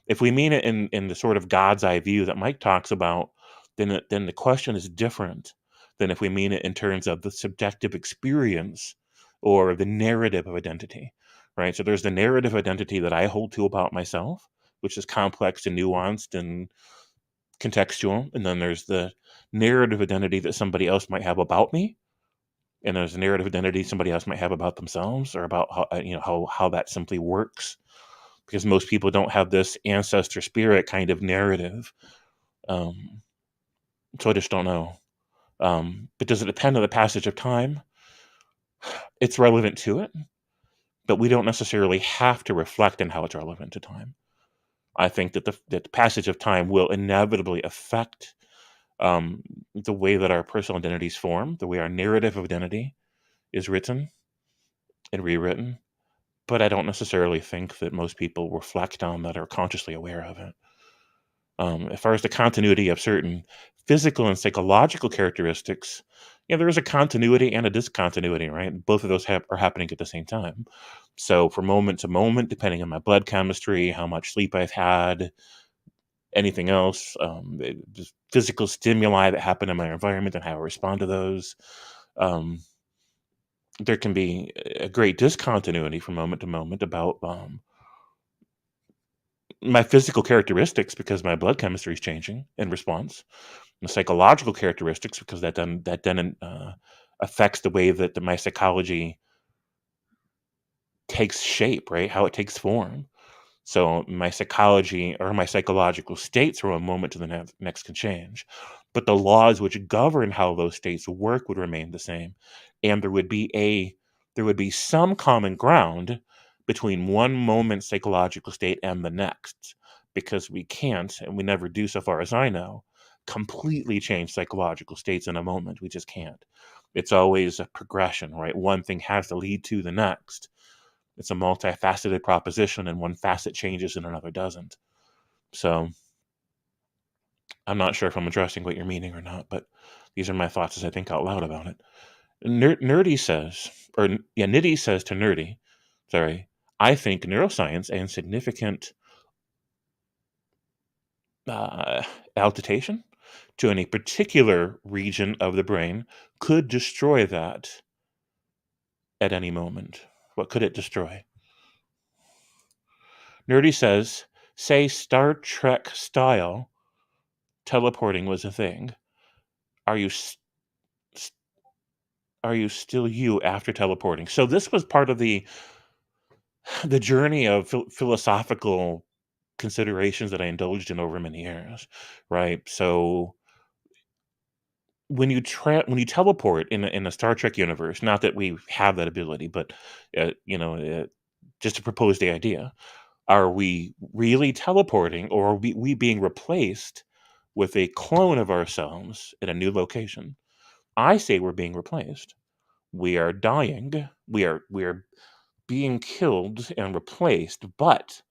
If we mean it in the sort of God's eye view that Mike talks about, then the question is different than if we mean it in terms of the subjective experience or the narrative of identity, right? So there's the narrative identity that I hold to about myself, which is complex and nuanced and contextual, and then there's the narrative identity that somebody else might have about me, and there's a narrative identity somebody else might have about themselves or about how how that simply works, because most people don't have this ancestor spirit kind of narrative. Um, so I just don't know. But does it depend on the passage of time? It's relevant to it, but we don't necessarily have to reflect on how it's relevant to time. I think that the passage of time will inevitably affect the way that our personal identities form, the way our narrative of identity is written and rewritten. But I don't necessarily think that most people reflect on that or consciously aware of it. As far as the continuity of certain physical and psychological characteristics, yeah, there is a continuity and a discontinuity, right? Both of those are happening at the same time. So, from moment to moment, depending on my blood chemistry, how much sleep I've had, anything else, just physical stimuli that happen in my environment and how I respond to those, um, there can be a great discontinuity from moment to moment about my physical characteristics because my blood chemistry is changing in response. The psychological characteristics because that then affects the way that my psychology takes shape, right? How it takes form. So my psychology or my psychological states from a moment to the next can change, but the laws which govern how those states work would remain the same, and there would be some common ground between one moment's psychological state and the next, because we can't, and we never do, so far as I know, completely change psychological states in a moment. We just can't. It's always a progression, right? One thing has to lead to the next. It's a multifaceted proposition, and one facet changes and another doesn't. So I'm not sure if I'm addressing what you're meaning or not, but these are my thoughts as I think out loud about it. Nerdy says, Nitty says to Nerdy, sorry, I think neuroscience and significant uh, altitation to any particular region of the brain could destroy that at any moment. What could it destroy? Nerdy says, say Star Trek style teleporting was a thing. Are you are you still you after teleporting? So this was part of the journey of philosophical considerations that I indulged in over many years, right? So when you teleport in a Star Trek universe, not that we have that ability, but just to propose the idea. Are we really teleporting, or are we being replaced with a clone of ourselves in a new location? I say we're being replaced. We are dying. We are being killed and replaced, but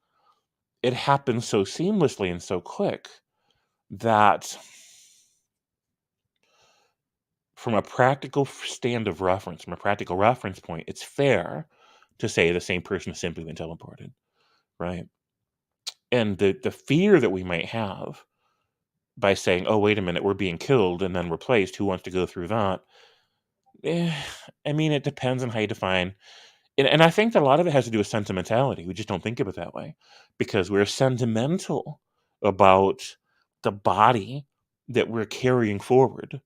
it happens so seamlessly and so quick that from a practical stand of reference, from a practical reference point, it's fair to say the same person has simply been teleported, right? And the fear that we might have by saying, "Oh, wait a minute, we're being killed and then replaced. Who wants to go through that?" Eh, I mean, it depends on how you define. And I think that a lot of it has to do with sentimentality. We just don't think of it that way because we're sentimental about the body that we're carrying forward,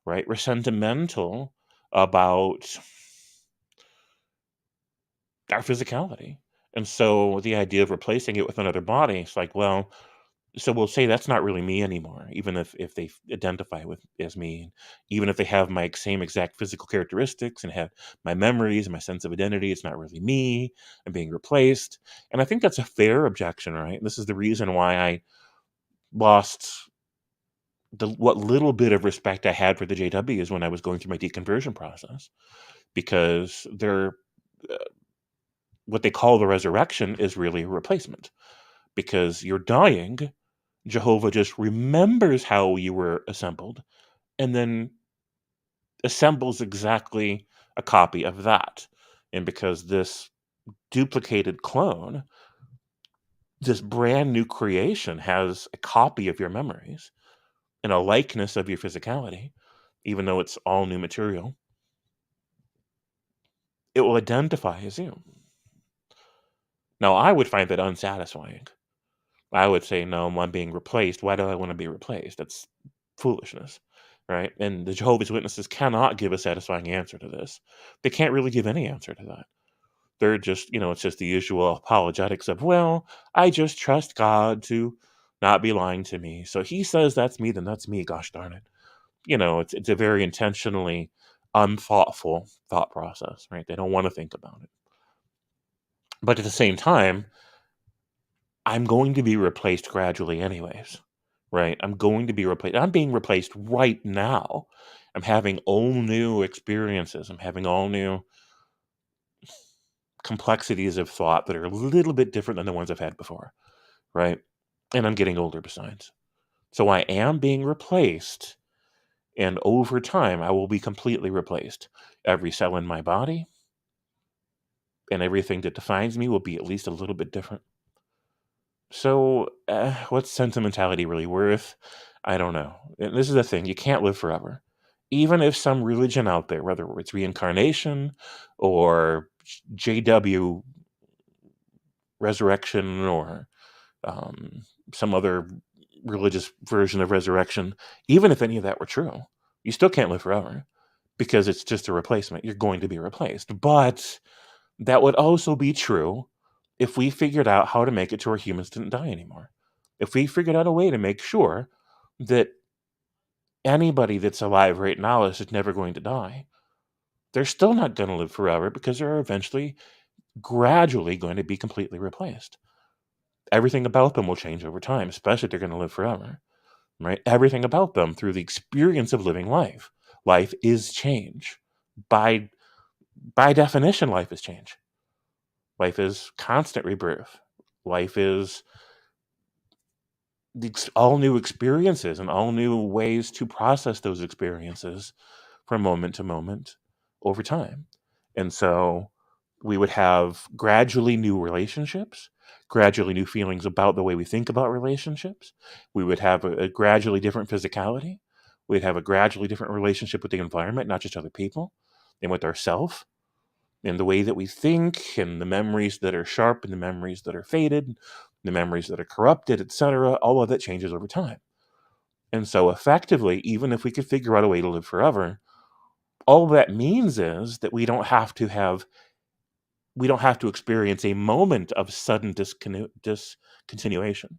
right? We're sentimental about our physicality. And so the idea of replacing it with another body, it's like, well, so we'll say that's not really me anymore, even if they identify with as me, even if they have my same exact physical characteristics and have my memories and my sense of identity, it's not really me. I'm being replaced. And I think that's a fair objection, right? This is the reason why I lost what little bit of respect I had for the JWs when I was going through my deconversion process, because they're what they call the resurrection is really a replacement, because you're dying. Jehovah just remembers how you were assembled and then assembles exactly a copy of that. And because this duplicated clone, this brand new creation, has a copy of your memories and a likeness of your physicality, even though it's all new material, it will identify as you. Now, I would find that unsatisfying. I would say, no, I'm being replaced. Why do I want to be replaced? That's foolishness, right? And the Jehovah's Witnesses cannot give a satisfying answer to this. They can't really give any answer to that. They're just, it's just the usual apologetics of, well, I just trust God to not be lying to me. So he says that's me, then that's me. Gosh darn it. It's a very intentionally unthoughtful thought process, right? They don't want to think about it. But at the same time, I'm going to be replaced gradually anyways, right? I'm going to be replaced. I'm being replaced right now. I'm having all new experiences. I'm having all new complexities of thought that are a little bit different than the ones I've had before, right? And I'm getting older besides. So I am being replaced, and over time, I will be completely replaced. Every cell in my body and everything that defines me will be at least a little bit different. So, what's sentimentality really worth? I don't know. And this is the thing, you can't live forever. Even if some religion out there, whether it's reincarnation or JW resurrection or um, some other religious version of resurrection, even if any of that were true, you still can't live forever because it's just a replacement. You're going to be replaced. But that would also be true if we figured out how to make it to where humans didn't die anymore. If we figured out a way to make sure that anybody that's alive right now is just never going to die, they're still not going to live forever because they're eventually, gradually going to be completely replaced. Everything about them will change over time, especially if they're going to live forever, right? Everything about them through the experience of living life. Life is change. By definition, life is change. Life is constant rebirth. Life is all new experiences and all new ways to process those experiences from moment to moment over time. And so we would have gradually new relationships, gradually new feelings about the way we think about relationships. We would have a gradually different physicality. We'd have a gradually different relationship with the environment, not just other people, and with ourselves, and the way that we think, and the memories that are sharp and the memories that are faded, the memories that are corrupted, etc. All of that changes over time. And so effectively, even if we could figure out a way to live forever, all that means is that we don't have to experience a moment of sudden discontinuation,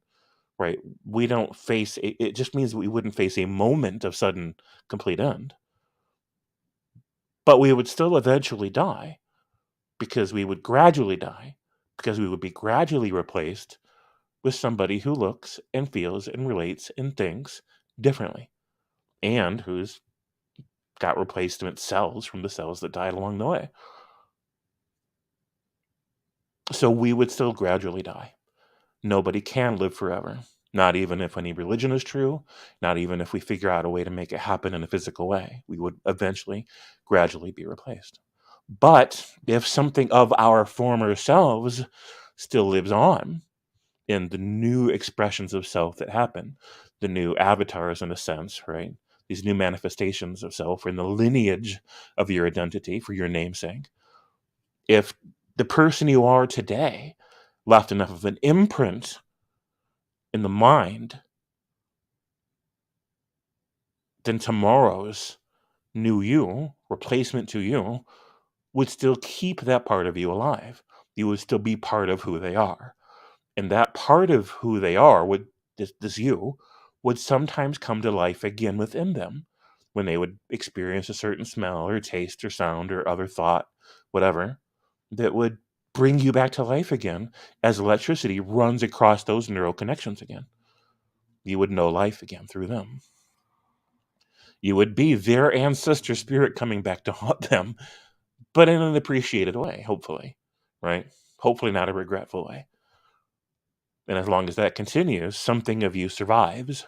right? We don't face it just means we wouldn't face a moment of sudden complete end. But we would still eventually die because we would gradually die because we would be gradually replaced with somebody who looks and feels and relates and thinks differently, and who's got replacement cells from the cells that died along the way. So we would still gradually die. Nobody can live forever. Not even if any religion is true, not even if we figure out a way to make it happen in a physical way. We would eventually, gradually be replaced. But if something of our former selves still lives on in the new expressions of self that happen, the new avatars, in a sense, right? These new manifestations of self in the lineage of your identity for your namesake. If the person you are today left enough of an imprint in the mind, then tomorrow's new you, replacement to you, would still keep that part of you alive. You would still be part of who they are. And that part of who they are, would this you, would sometimes come to life again within them when they would experience a certain smell or taste or sound or other thought, whatever, that would bring you back to life again as electricity runs across those neural connections again. You would know life again through them. You would be their ancestor spirit coming back to haunt them, but in an appreciated way, hopefully, right? Hopefully not a regretful way. And as long as that continues, something of you survives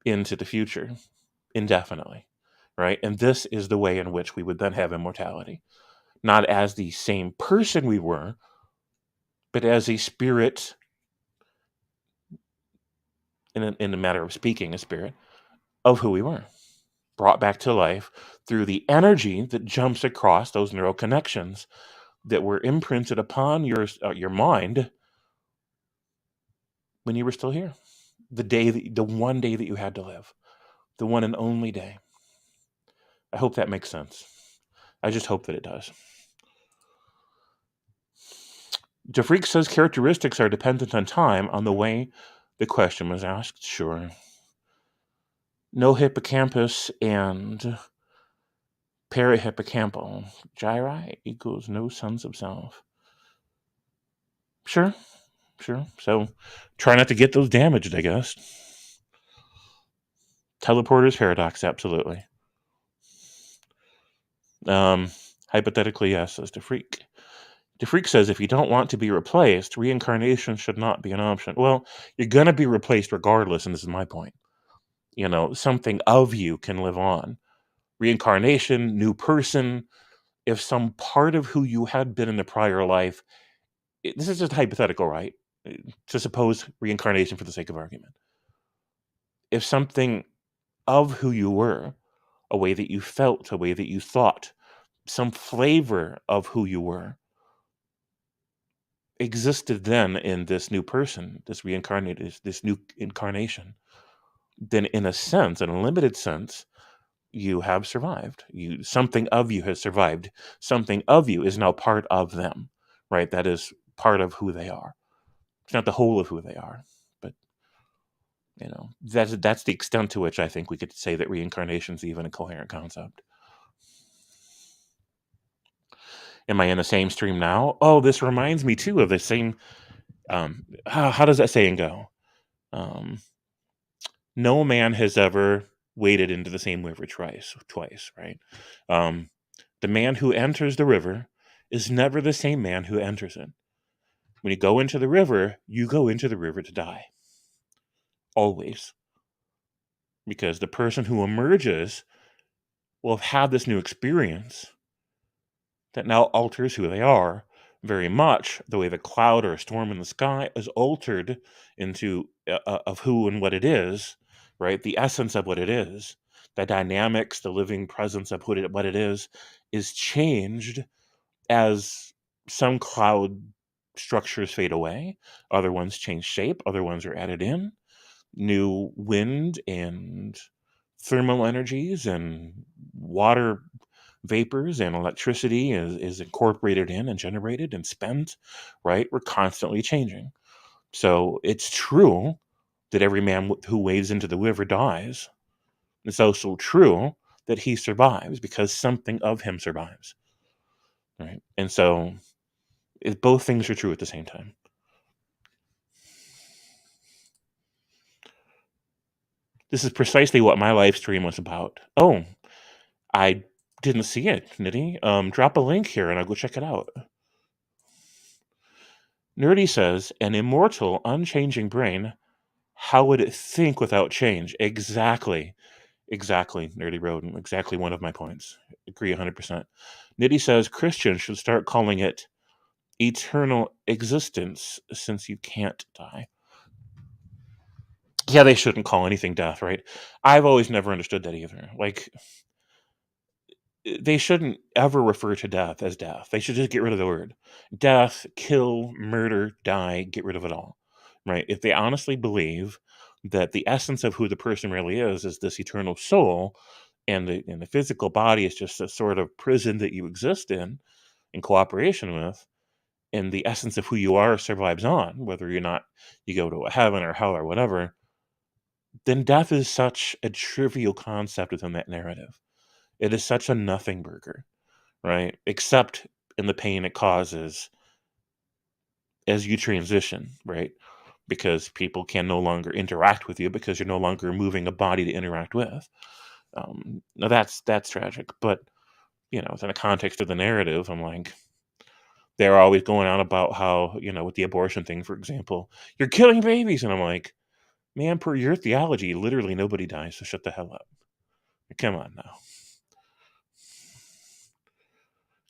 into the future indefinitely, right? And this is the way in which we would then have immortality, not as the same person we were, but as a spirit, in a matter of speaking, a spirit of who we were, brought back to life through the energy that jumps across those neural connections that were imprinted upon your mind when you were still here. The one day that you had to live, the one and only day. I hope that makes sense. I just hope that it does. DeFreak says characteristics are dependent on time on the way the question was asked. Sure. No hippocampus and parahippocampal gyri equals no sense of self. Sure. So try not to get those damaged, I guess. Teleporter's paradox, absolutely. Hypothetically, yes, says DeFreak. DeFreak says if you don't want to be replaced, reincarnation should not be an option. Well, you're going to be replaced regardless, and this is my point. Something of you can live on. Reincarnation, new person, if some part of who you had been in a prior life, this is just hypothetical, right? To suppose reincarnation for the sake of argument. If something of who you were, a way that you felt, a way that you thought, some flavor of who you were, existed then in this new person, this reincarnated, this new incarnation, then in a sense, in a limited sense, you have survived. Something of you has survived. Something of you is now part of them, right? That is part of who they are. It's not the whole of who they are, but that's the extent to which I think we could say that reincarnation is even a coherent concept. Am I in the same stream now? Oh, this reminds me too of the same. How does that saying go? No man has ever waded into the same river twice, right? The man who enters the river is never the same man who enters it. When you go into the river, you go into the river to die. Always. Because the person who emerges will have had this new experience that now alters who they are very much the way the cloud or a storm in the sky is altered into of who and what it is, right? The essence of what it is, the dynamics, the living presence of what it is changed as some cloud structures fade away, other ones change shape, other ones are added in, new wind and thermal energies and water vapors and electricity is incorporated in and generated and spent, right? We're constantly changing. So it's true that every man who wades into the river dies. It's also true that he survives because something of him survives, right? And so Both things are true at the same time. This is precisely what my live stream was about. Oh, I didn't see it, Nitty. Drop a link here and I'll go check it out. Nerdy says, an immortal, unchanging brain, how would it think without change? Exactly. Exactly, Nerdy Rodent. Exactly one of my points. Agree 100%. Nitty says Christians should start calling it eternal existence since you can't die. Yeah, they shouldn't call anything death, right? I've always never understood that either. Like, they shouldn't ever refer to death as death. They should just get rid of the word. Death, kill, murder, die, get rid of it all. Right? If they honestly believe that the essence of who the person really is this eternal soul, and the physical body is just a sort of prison that you exist in cooperation with, and the essence of who you are survives on, whether you're not you go to a heaven or hell or whatever, then death is such a trivial concept within that narrative. It is such a nothing burger, right? Except in the pain it causes as you transition, right? Because people can no longer interact with you because you're no longer moving a body to interact with. Now that's tragic, but within the context of the narrative, I'm like, they're always going on about how, with the abortion thing, for example, you're killing babies, and I'm like, man, per your theology, literally nobody dies, so shut the hell up. Come on now.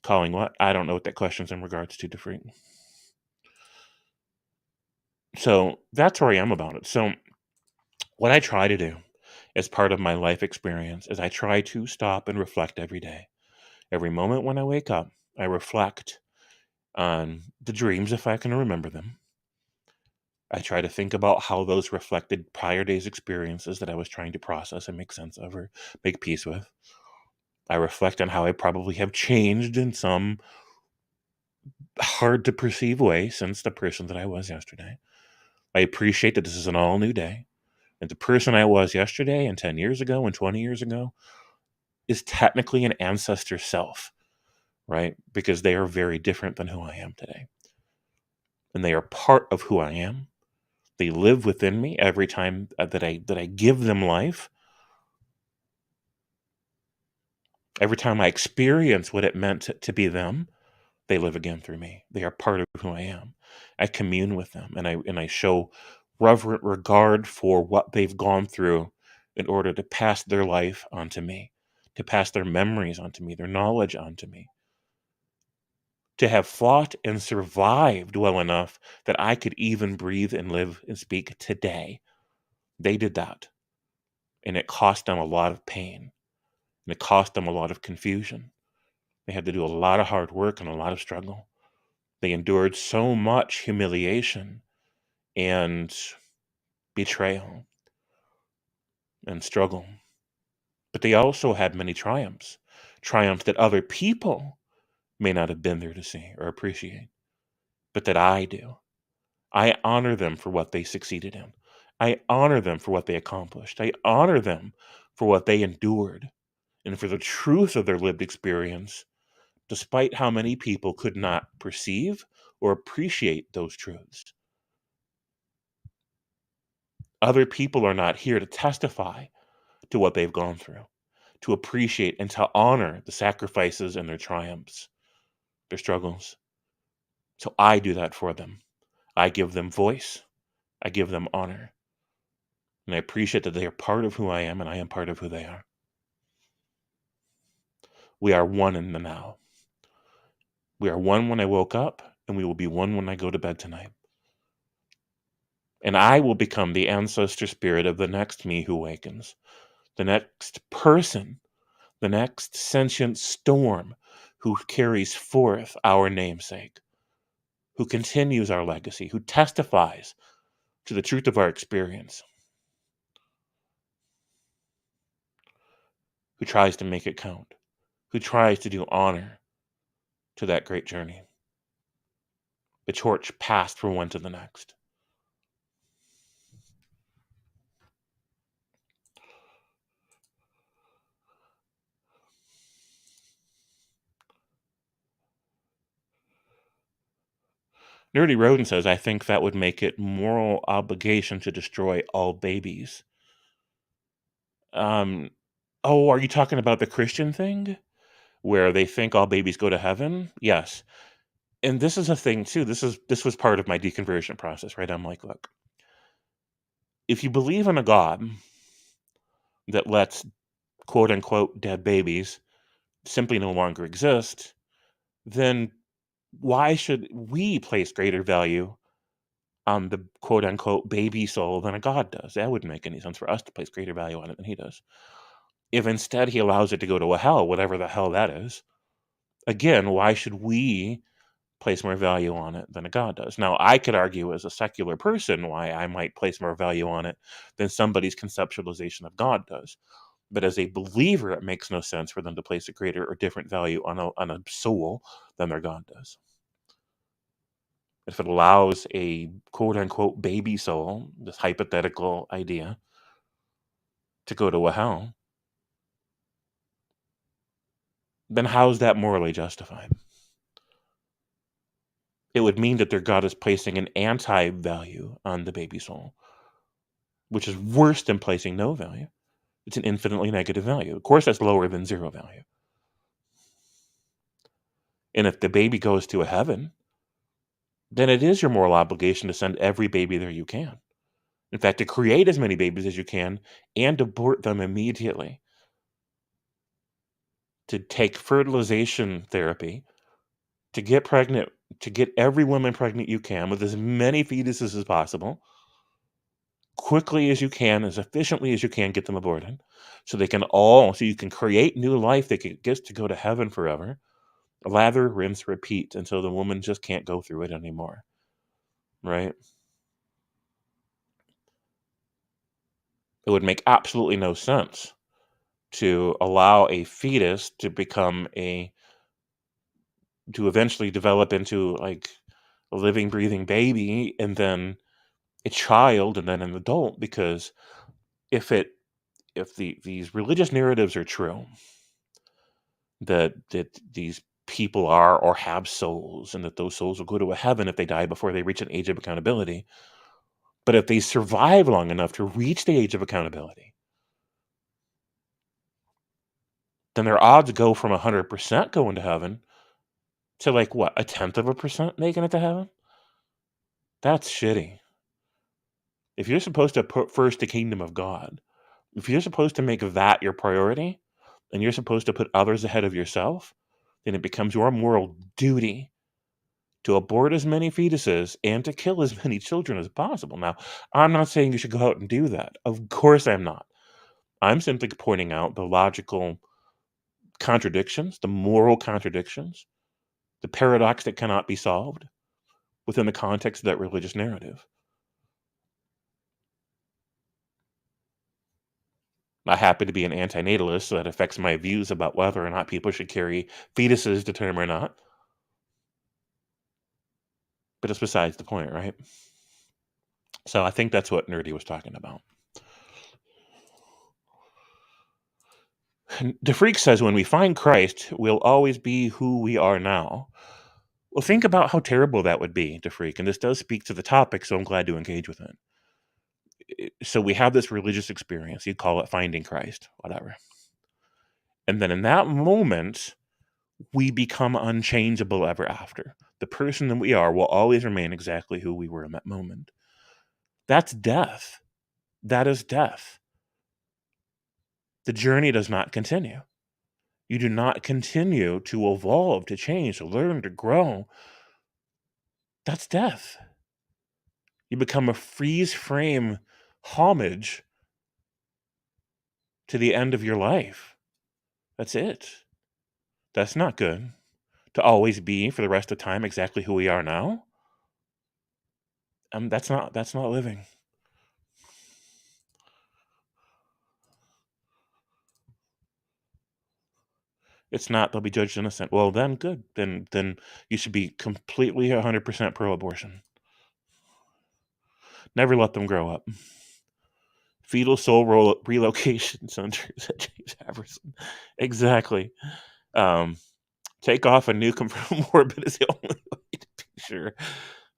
Calling what? I don't know what that question's in regards to, Defreet. So that's where I am about it. So what I try to do as part of my life experience is I try to stop and reflect every day. Every moment when I wake up, I reflect on the dreams if I can remember them. I try to think about how those reflected prior days' experiences that I was trying to process and make sense of or make peace with. I reflect on how I probably have changed in some hard to perceive way since the person that I was yesterday. I appreciate that this is an all new day. And the person I was yesterday and 10 years ago and 20 years ago is technically an ancestor self, right? Because they are very different than who I am today. And they are part of who I am. They live within me every time that I give them life. Every time I experience what it meant to be them, they live again through me. They are part of who I am. I commune with them and I show reverent regard for what they've gone through in order to pass their life onto me, to pass their memories onto me, their knowledge onto me, to have fought and survived well enough that I could even breathe and live and speak today. They did that. And it cost them a lot of pain. And it cost them a lot of confusion. They had to do a lot of hard work and a lot of struggle. They endured so much humiliation and betrayal and struggle. But they also had many triumphs, triumphs that other people may not have been there to see or appreciate, but that I do. I honor them for what they succeeded in. I honor them for what they accomplished. I honor them for what they endured and for the truth of their lived experience, despite how many people could not perceive or appreciate those truths. Other people are not here to testify to what they've gone through, to appreciate and to honor the sacrifices and their triumphs, their struggles. So I do that for them. I give them voice. I give them honor. And I appreciate that they are part of who I am and I am part of who they are. We are one in the now. We are one when I woke up, and we will be one when I go to bed tonight. And I will become the ancestor spirit of the next me who awakens, the next person, the next sentient storm who carries forth our namesake, who continues our legacy, who testifies to the truth of our experience, who tries to make it count, who tries to do honor to that great journey. The torch passed from one to the next. Nerdy Roden says, I think that would make it moral obligation to destroy all babies. Oh, are you talking about the Christian thing? Where they think all babies go to heaven? Yes. And this is a thing too. This was part of my deconversion process, right? I'm like, look, if you believe in a God that lets quote unquote dead babies simply no longer exist, then why should we place greater value on the quote unquote baby soul than a God does? That wouldn't make any sense for us to place greater value on it than he does. If instead he allows it to go to a hell, whatever the hell that is, again, why should we place more value on it than a God does? Now, I could argue as a secular person why I might place more value on it than somebody's conceptualization of God does. But as a believer, it makes no sense for them to place a greater or different value on a soul than their God does. If it allows a quote unquote baby soul, this hypothetical idea, to go to a hell, then how's that morally justified? It would mean that their God is placing an anti value on the baby soul, which is worse than placing no value. It's an infinitely negative value. Of course, that's lower than zero value. And if the baby goes to a heaven, then it is your moral obligation to send every baby there you can. In fact, to create as many babies as you can and abort them immediately. To take fertilization therapy, to get pregnant, to get every woman pregnant you can with as many fetuses as possible, quickly as you can, as efficiently as you can, get them aborted. So you can create new life that gets to go to heaven forever. Lather, rinse, repeat until the woman just can't go through it anymore. Right? It would make absolutely no sense to allow a fetus to eventually develop into like a living, breathing baby and then a child and then an adult, because if these religious narratives are true, that these people are or have souls and that those souls will go to a heaven if they die before they reach an age of accountability. But if they survive long enough to reach the age of accountability, then their odds go from 100% going to heaven to like what, a tenth of a percent making it to heaven? That's shitty. If you're supposed to put first the kingdom of God, if you're supposed to make that your priority, and you're supposed to put others ahead of yourself, then it becomes your moral duty to abort as many fetuses and to kill as many children as possible. Now, I'm not saying you should go out and do that. Of course I'm not. I'm simply pointing out the logical contradictions, the moral contradictions, the paradox that cannot be solved within the context of that religious narrative. I happen to be an antinatalist, so that affects my views about whether or not people should carry fetuses to term or not. But it's besides the point, right? So I think that's what Nerdy was talking about. DeFreak says, when we find Christ, we'll always be who we are now. Well, think about how terrible that would be, DeFreak. And this does speak to the topic, so I'm glad to engage with it. So we have this religious experience. You call it finding Christ, whatever. And then in that moment, we become unchangeable ever after. The person that we are will always remain exactly who we were in that moment. That's death. That is death. The journey does not continue. You do not continue to evolve, to change, to learn, to grow. That's death. You become a freeze frame homage to the end of your life. That's it. That's not good. To always be for the rest of time exactly who we are now. That's not living. It's not. They'll be judged innocent. Well, then good. Then you should be completely 100% pro-abortion. Never let them grow up. Fetal soul relocation centers at James Harrison. Exactly. Take off a nuke from orbit is the only way to be sure.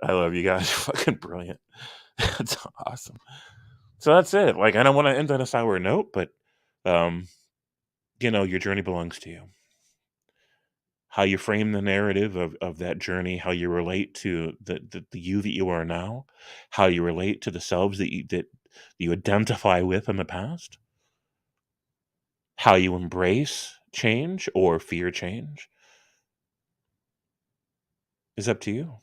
I love you guys. Fucking brilliant. That's awesome. So that's it. Like, I don't want to end on a sour note, but um, your journey belongs to you. How you frame the narrative of that journey, how you relate to the you that you are now, how you relate to the selves that you identify with in the past, how you embrace change or fear change is up to you.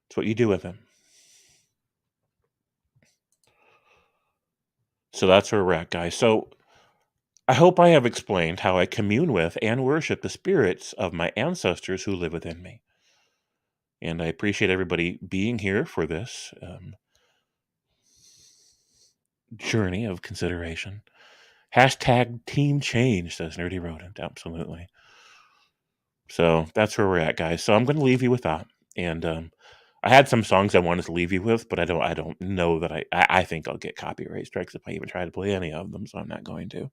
It's what you do with it. So that's where we're at, guys. So I hope I have explained how I commune with and worship the spirits of my ancestors who live within me. And I appreciate everybody being here for this journey of consideration. Hashtag team change, says Nerdy Rodent. Absolutely. So that's where we're at, guys. So I'm going to leave you with that. And I had some songs I wanted to leave you with, but I don't know that I think I'll get copyright strikes if I even try to play any of them, so I'm not going to.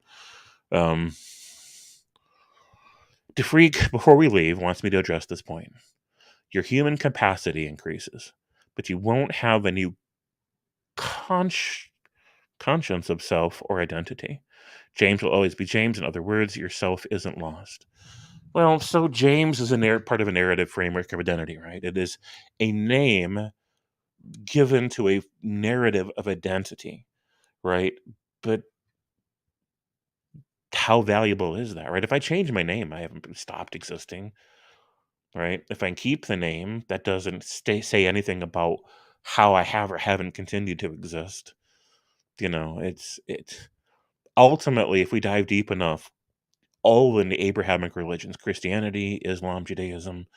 DeFreak, before we leave, wants me to address this point. Your human capacity increases, but you won't have a new conscience of self or identity. James will always be James. In other words, yourself isn't lost. Well, so James is part of a narrative framework of identity, right? It is a name given to a narrative of identity, right? But how valuable is that, right? If I change my name, I haven't stopped existing, right? If I keep the name, that doesn't say anything about how I have or haven't continued to exist. It's ultimately, if we dive deep enough, all in the Abrahamic religions, Christianity, Islam, Judaism,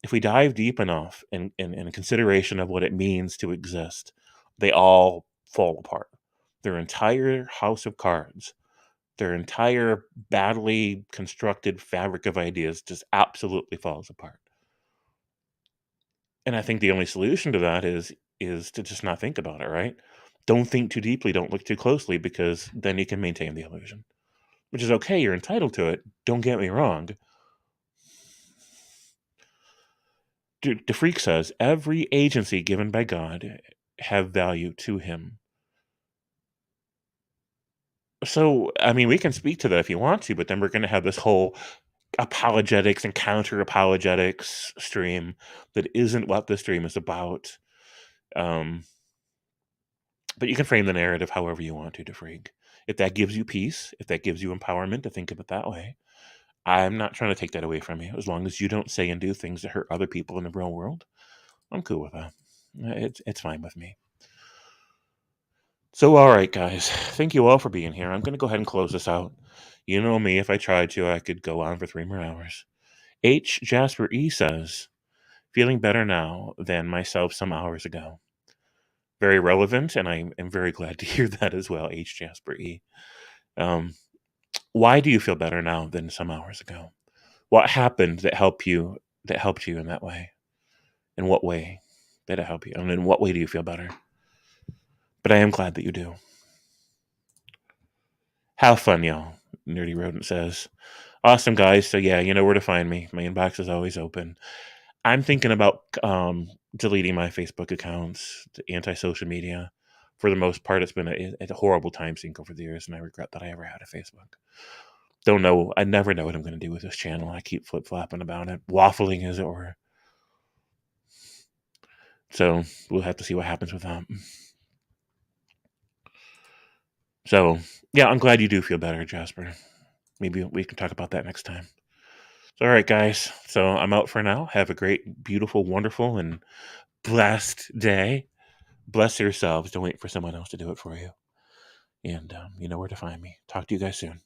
if we dive deep enough in consideration of what it means to exist, they all fall apart. Their entire house of cards, their entire badly constructed fabric of ideas just absolutely falls apart. And I think the only solution to that is to just not think about it, right? Don't think too deeply, don't look too closely, because then you can maintain the illusion. Which is okay, you're entitled to it. Don't get me wrong. The freak says every agency given by God have value to him. So, I mean, we can speak to that if you want to, but then we're going to have this whole apologetics and counter apologetics stream that isn't what the stream is about. But you can frame the narrative however you want to freak. If that gives you peace, if that gives you empowerment to think of it that way, I'm not trying to take that away from you. As long as you don't say and do things that hurt other people in the real world, I'm cool with that. It's fine with me. So, all right, guys. Thank you all for being here. I'm going to go ahead and close this out. You know me, if I tried to, I could go on for 3 more hours. H. Jasper E. says, feeling better now than myself some hours ago. Very relevant, and I am very glad to hear that as well, H. Jasper E. Why do you feel better now than some hours ago? What happened that helped you in that way? In what way did it help you? And in what way do you feel better? But I am glad that you do. Have fun, y'all, Nerdy Rodent says. Awesome, guys. So, yeah, you know where to find me. My inbox is always open. I'm thinking about deleting my Facebook accounts, the anti-social media. For the most part, it's been a horrible time sink over the years, and I regret that I ever had a Facebook. Don't know. I never know what I'm going to do with this channel. I keep flip-flopping about it, waffling, as it were. So we'll have to see what happens with that. So, yeah, I'm glad you do feel better, Jasper. Maybe we can talk about that next time. So, all right, guys. So I'm out for now. Have a great, beautiful, wonderful, and blessed day. Bless yourselves. Don't wait for someone else to do it for you. And you know where to find me. Talk to you guys soon.